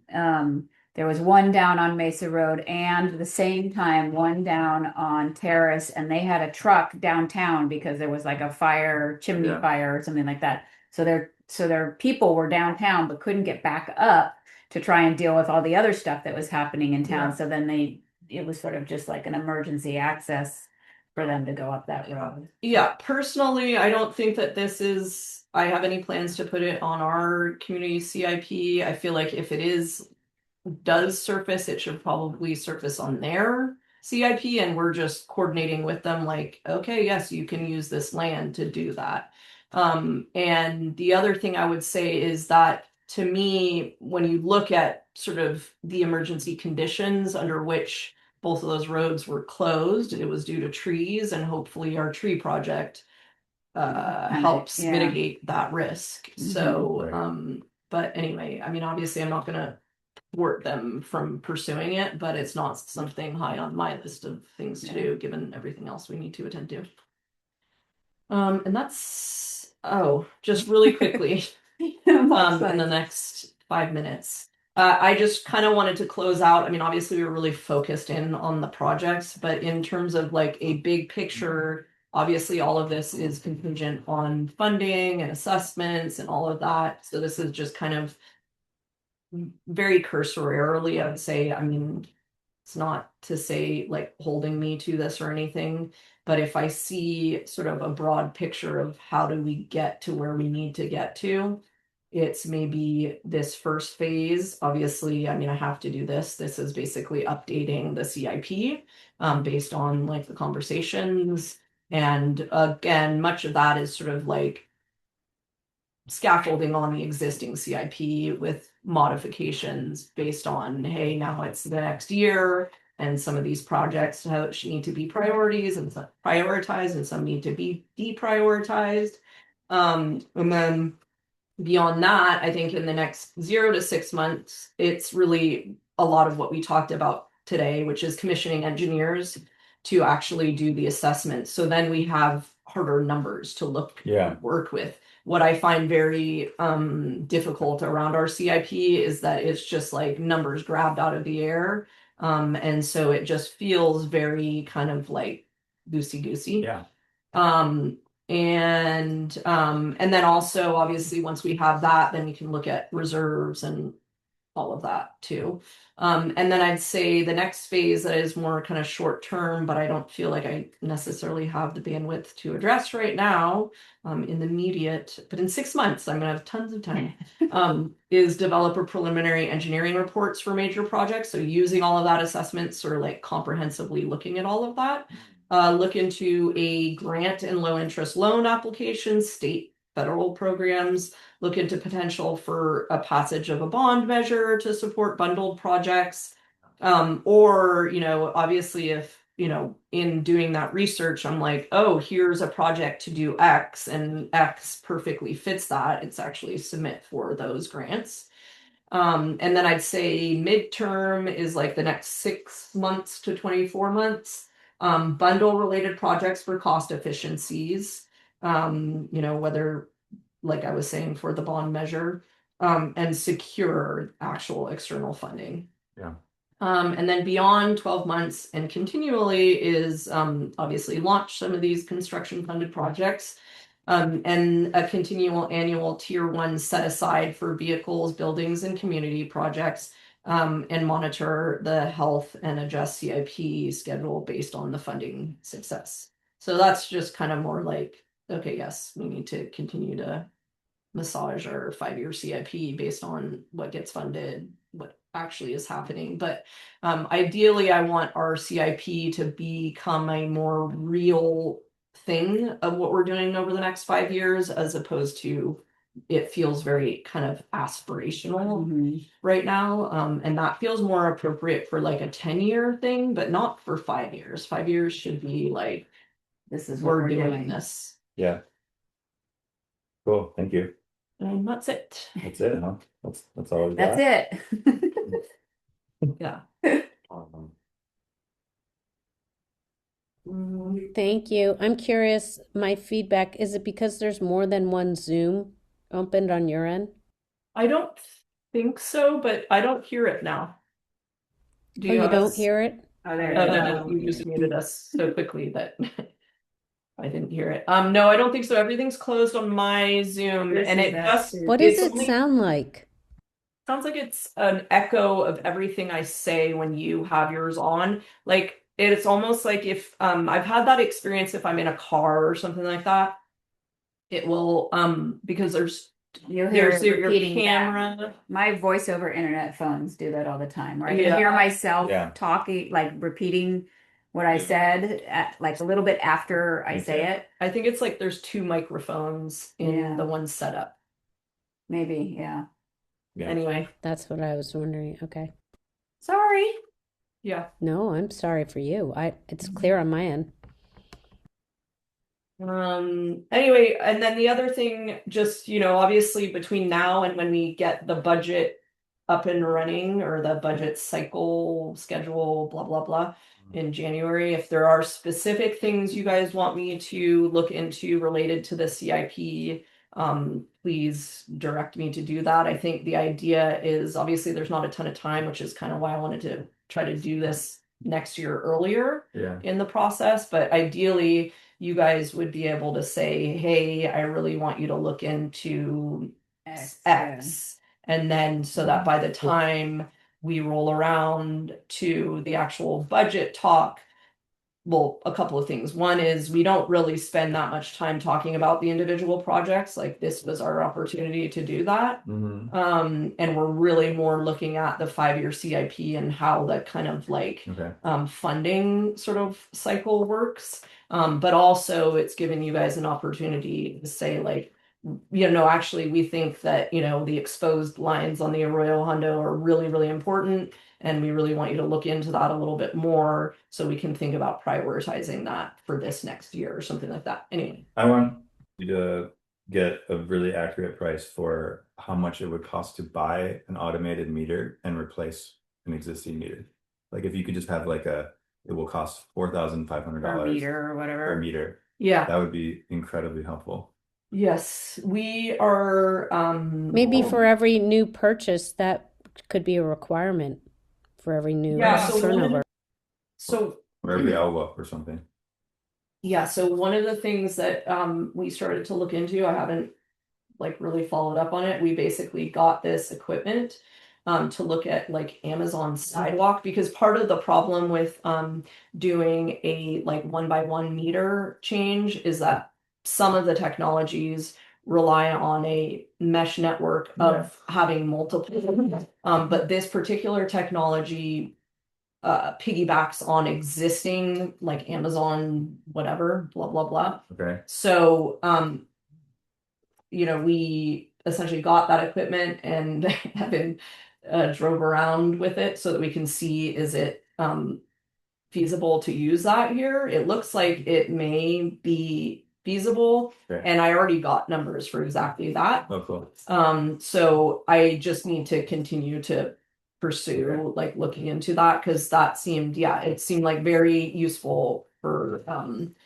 there was one down on Mesa Road and at the same time one down on Terrace, and they had a truck downtown because there was like a fire, chimney Yeah. fire or something like that. So their people were downtown but couldn't get back up to try and deal with all the other stuff that was happening in town. Yeah. So then it was sort of just like an emergency access for them to go up that road. Yeah, personally, I don't think that I have any plans to put it on our community CIP. I feel like if it does surface, it should probably surface on their CIP, and we're just coordinating with them like, okay, yes, you can use this land to do that. And the other thing I would say is that to me, when you look at sort of the emergency conditions under which both of those roads were closed, it was due to trees, and hopefully our tree project helps yeah. mitigate that risk. So, Right. but anyway, I mean, obviously I'm not gonna thwart them from pursuing it, but it's not something high on my list of things to do, given everything else we need to attend to. And that's, just really quickly, in the next 5 minutes. I just kind of wanted to close out. I mean, obviously, we were really focused in on the projects, but in terms of like a big picture, obviously, all of this is contingent on funding and assessments and all of that. So this is just kind of very cursorily, I would say. I mean, it's not to say like holding me to this or anything, but if I see sort of a broad picture of how do we get to where we need to get to, it's maybe this first phase. Obviously, I mean, I have to do this. This is basically updating the CIP based on like the conversations. And again, much of that is sort of like scaffolding on the existing CIP with modifications based on, hey, now it's the next year, and some of these projects need to be priorities and prioritized, and some need to be deprioritized. And then beyond that, I think in the next 0 to 6 months, it's really a lot of what we talked about today, which is commissioning engineers to actually do the assessments. So then we have harder numbers to work with. What I find very difficult around our CIP is that it's just like numbers grabbed out of the air. And so it just feels very kind of like loosey-goosey. Yeah. And then also obviously once we have that, then we can look at reserves and all of that too. And then I'd say the next phase that is more kind of short term, but I don't feel like I necessarily have the bandwidth to address right now, in the immediate, but in 6 months, I'm gonna have tons of time, is develop a preliminary engineering reports for major projects. So using all of that assessment, sort of like comprehensively looking at all of that. Look into a grant and low interest loan applications, state, federal programs, look into potential for a passage of a bond measure to support bundled projects. Or, obviously if, in doing that research, I'm like, oh, here's a project to do X and X perfectly fits that. It's actually submit for those grants. And then I'd say midterm is like the next 6 months to 24 months. Bundle related projects for cost efficiencies, whether, like I was saying, for the bond measure, and secure actual external funding. Yeah. And then beyond 12 months and continually is obviously launch some of these construction funded projects. And a continual annual tier one set aside for vehicles, buildings, and community projects. And monitor the health and adjust CIP schedule based on the funding success. So that's just kind of more like, okay, yes, we need to continue to massage our 5-year CIP based on what gets funded, what actually is happening. But ideally, I want our CIP to become a more real thing of what we're doing over the next 5 years, as opposed to it feels very kind of aspirational Mhm. right now. And that feels more appropriate for like a 10-year thing, but not for 5 years. 5 years should be like, This is what we're we're doing doing. this. Yeah. Cool, thank you. And that's it. That's it, huh? That's all we That's got? it. Yeah. Um, Thank you. I'm curious, my feedback, is it because there's more than one Zoom opened on your end? I don't think so, but I don't hear it now. Do Oh, you have don't us? hear it? Oh, there Oh, you no, go. you just muted us so quickly that I didn't hear it. No, I don't think so. Everything's closed on my Zoom, This and is it that just too. What does it's it only sound like? sounds like it's an echo of everything I say when you have yours on. Like it's almost like if I've had that experience if I'm in a car or something like that. It will because You'll hear there's it your repeating back. camera. My voice over internet phones do that all the time, where I can Yeah. hear myself Yeah. talking, like repeating what I said, like a little bit after I say it. I think it's like there's 2 microphones in Yeah. the one setup. Maybe, yeah. Yeah. Anyway, That's what I was wondering. Okay. Sorry. yeah. No, I'm sorry for you. It's clear on my end. Anyway, and then the other thing, just, obviously between now and when we get the budget up and running, or the budget cycle schedule, blah, blah, blah, in January, if there are specific things you guys want me to look into related to the CIP, please direct me to do that. I think the idea is, obviously there's not a ton of time, which is kind of why I wanted to try to do this next year earlier Yeah. in the process. But ideally, you guys would be able to say, hey, I really want you to look into X. And then so that by the time we roll around to the actual budget talk, well, a couple of things. One is we don't really spend that much time talking about the individual projects. Like this was our opportunity to do that. Mm-hmm. And we're really more looking at the 5-year CIP and how that kind of like Okay. funding sort of cycle works. But also it's given you guys an opportunity to say like, actually we think that, the exposed lines on the Arroyo Hondo are really, really important. And we really want you to look into that a little bit more so we can think about prioritizing that for this next year or something like that. Anyway. I want you to get a really accurate price for how much it would cost to buy an automated meter and replace an existing meter. Like if you could just have like it will cost $4,500 Per meter or per whatever. meter. Yeah. That would be incredibly helpful. Yes, we are Maybe for every new purchase, that could be a requirement for every new turnover. So Or every outlook or something. yeah, so one of the things that we started to look into, I haven't like really followed up on it. We basically got this equipment to look at like Amazon Sidewalk, because part of the problem with doing a like 1-by-1 meter change is that some of the technologies rely on a mesh network of having multiple. But this particular technology piggybacks on existing like Amazon, whatever, blah, blah, blah. Okay. So, we essentially got that equipment and have been drove around with it so that we can see, is it feasible to use that here? It looks like it may be feasible. Okay. And I already got numbers for exactly that. Oh, cool. So I just need to continue to pursue like looking into that, because that seemed, it seemed like very useful for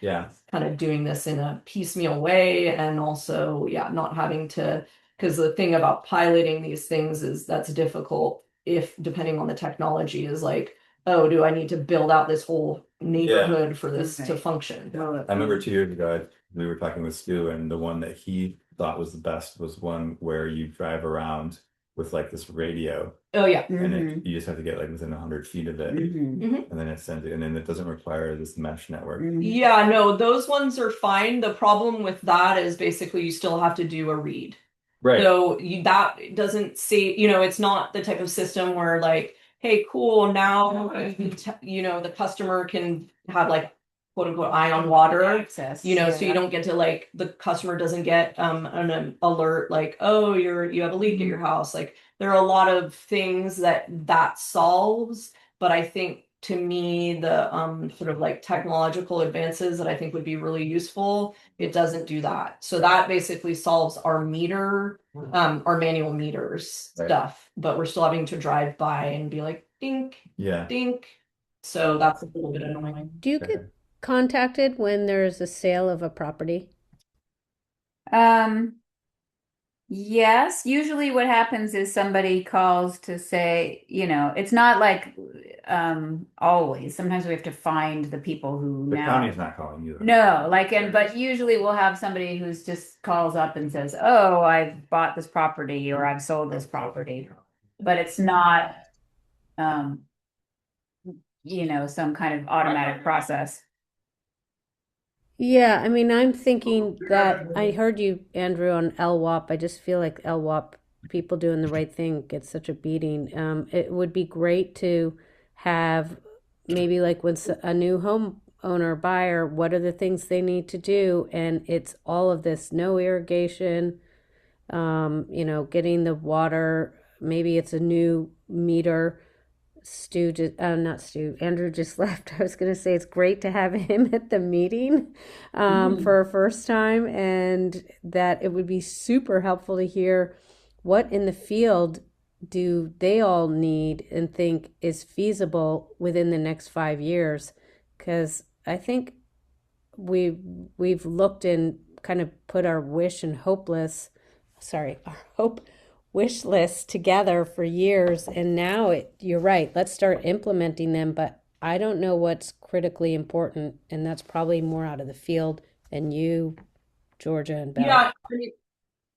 Yeah. kind of doing this in a piecemeal way, and also not having to, because the thing about piloting these things is that's difficult if depending on the technology is like, oh, do I need to build out this whole neighborhood for this to Okay. function. I remember 2 years ago, we were talking with Stu, and the one that he thought was the best was one where you drive around with like this radio, Oh, yeah. and Mhm. you just have to get like within 100 feet of it, Mhm. and then it sends it, and then it doesn't require this mesh network. Mhm. Yeah, no, those ones are fine. The problem with that is basically you still have to do a read. Right. So that doesn't say, it's not the type of system where like, hey, cool, now, the customer can have like quote unquote eye on water, Access. so you don't get to like, the customer doesn't get an alert like, oh, you have a leak at your house. Like there are a lot of things that solves, but I think to me the sort of like technological advances that I think would be really useful, it doesn't do that. So that basically solves our our manual meters Right. stuff, but we're still having to drive by and be like, dink, Yeah. dink. So that's a little bit annoying. Do you get contacted when there's a sale of a property? Yes, usually what happens is somebody calls to say, it's not like always. Sometimes we have to find the people who The now. county's not calling you. No, but usually we'll have somebody who's just calls up and says, "Oh, I've bought this property or I've sold this property." But it's not some kind of automatic process. Yeah, I mean, I'm thinking that I heard you, Andrew, on LWAP. I just feel like LWAP, people doing the right thing, get such a beating. It would be great to have maybe like when a new homeowner buyer, what are the things they need to do? And it's all of this, no irrigation, getting the water. Maybe it's a new meter. Not Stu, Andrew just left. I was going to say it's great to have him at the meeting for a first time, and that it would be super helpful to hear what in the field do they all need and think is feasible within the next 5 years. Because I think we've looked and kind of put our our hope wish lists together for years, and now you're right, let's start implementing them, but I don't know what's critically important, and that's probably more out of the field and you, Georgia, and Bella. Yeah,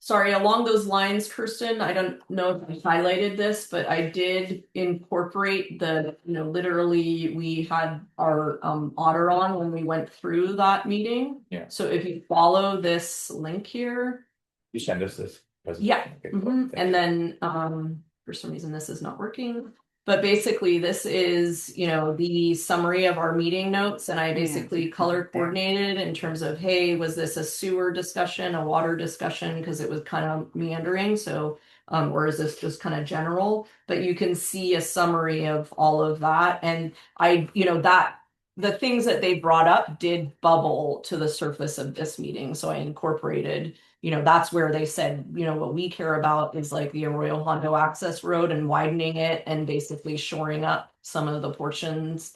sorry, along those lines, Kirsten, I don't know if I highlighted this, but I did incorporate literally we had our otter on when we went through that meeting. Yeah. So if you follow this link here, You send us this. yeah. Okay, cool. Mhm. Thank And you. then for some reason this is not working. But basically this is, the summary of our meeting notes, and I basically color coordinated in terms of, hey, was this a sewer discussion, a water discussion, because it was kind of meandering, so or is this just kind of general? But you can see a summary of all of that, and that the things that they brought up did bubble to the surface of this meeting, so I incorporated. That's where they said, what we care about is like the Arroyo Hondo access road and widening it and basically shoring up some of the portions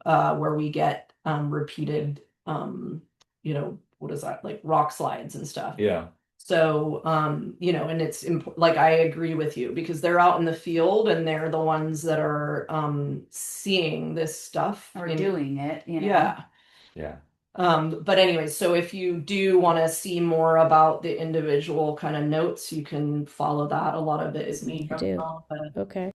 where we get repeated, what is that, like rock slides and stuff. Yeah. So, and it's like, I agree with you because they're out in the field and they're the ones that are seeing this stuff. Or doing it, Yeah. Yeah. But anyway, so if you do want to see more about the individual kind of notes, you can follow that. A lot of it is me. I do. Okay.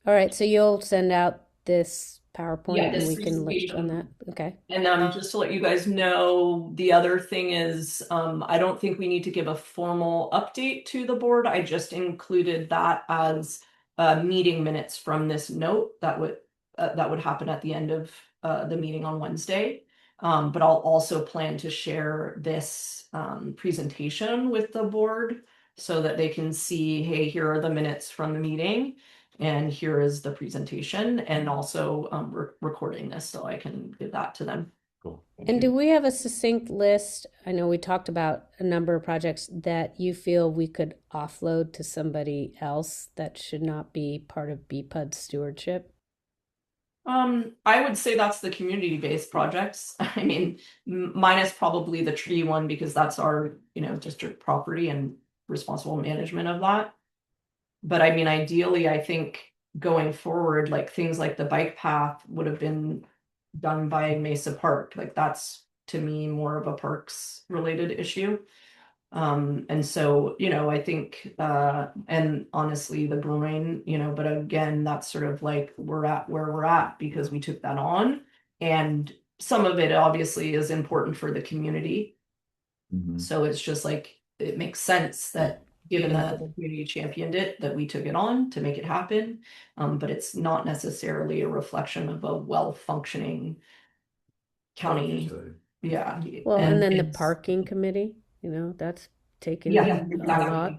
All right, so you'll send out this PowerPoint Yeah, and this we can look presentation. on that. Okay. And just to let you guys know, the other thing is, I don't think we need to give a formal update to the board. I just included that as meeting minutes from this note that would happen at the end of the meeting on Wednesday. But I'll also plan to share this presentation with the board so that they can see, hey, here are the minutes from the meeting. And here is the presentation, and also recording this so I can give that to them. Cool. Thank And you. do we have a succinct list? I know we talked about a number of projects that you feel we could offload to somebody else that should not be part of BPUD stewardship. I would say that's the community-based projects. I mean, minus probably the tree one because that's our, district property and responsible management of that. But I mean, ideally, I think, going forward, like things like the bike path would have been done by Mesa Park. Like that's to me more of a parks related issue. And so, I think, and honestly, the groin, but again, that's sort of like we're at where we're at because we took that on. And some of it obviously is important for the community. So it's just like, it makes sense that given that the community championed it, that we took it on to make it happen. But it's not necessarily a reflection of a well-functioning county. Yeah. Well, and then the it's- parking committee, that's taken Yeah, a exactly. lot.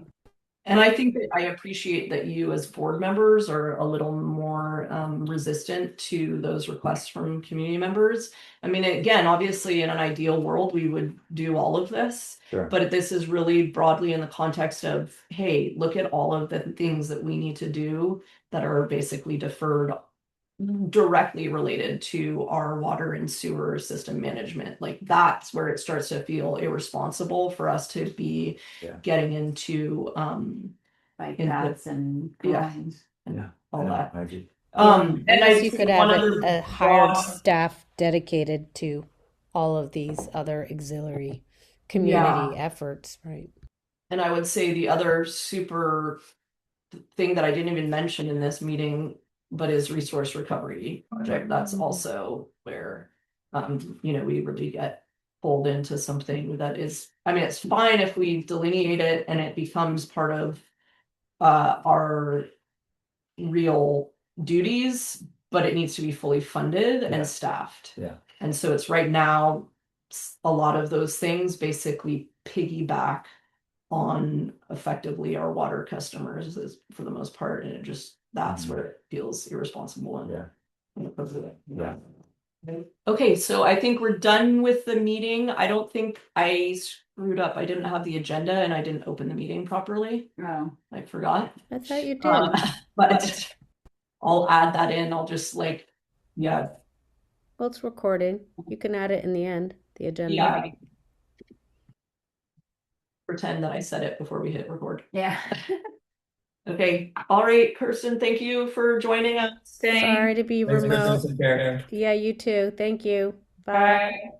And I think that I appreciate that you as board members are a little more resistant to those requests from community members. I mean, again, obviously in an ideal world, we would do all of this, Sure. but this is really broadly in the context of, hey, look at all of the things that we need to do that are basically deferred directly related to our water and sewer system management. Like that's where it starts to feel irresponsible for us to be Yeah. getting into Bike In the- paths and yeah. groins. Yeah. all that. I agree. And I Unless you think could one have other a hired broad- staff dedicated to all of these other auxiliary community efforts, right? And I would say the other super thing that I didn't even mention in this meeting, but is resource recovery project. That's also where, we really get pulled into something that is, I mean, it's fine if we delineate it and it becomes part of our real duties, but it needs to be fully funded Yeah. and staffed. Yeah. And so it's right now, a lot of those things basically piggyback on effectively our water customers is for the most part. And that's Mhm. where it feels irresponsible. And Yeah. yeah. Okay, so I think we're done with the meeting. I don't think I screwed up. I didn't have the agenda and I didn't open the meeting properly. Oh, I forgot. I thought you did. But I'll add that in. I'll just yeah, Well, it's recording. You can add it in the end, the agenda. yeah. Pretend that I said it before we hit record. yeah. Okay. All right, Kirsten, thank you for joining us. Sorry to be Thanks, remote. Kristen. Take care. Yeah, you too. Thank you. Bye. Bye.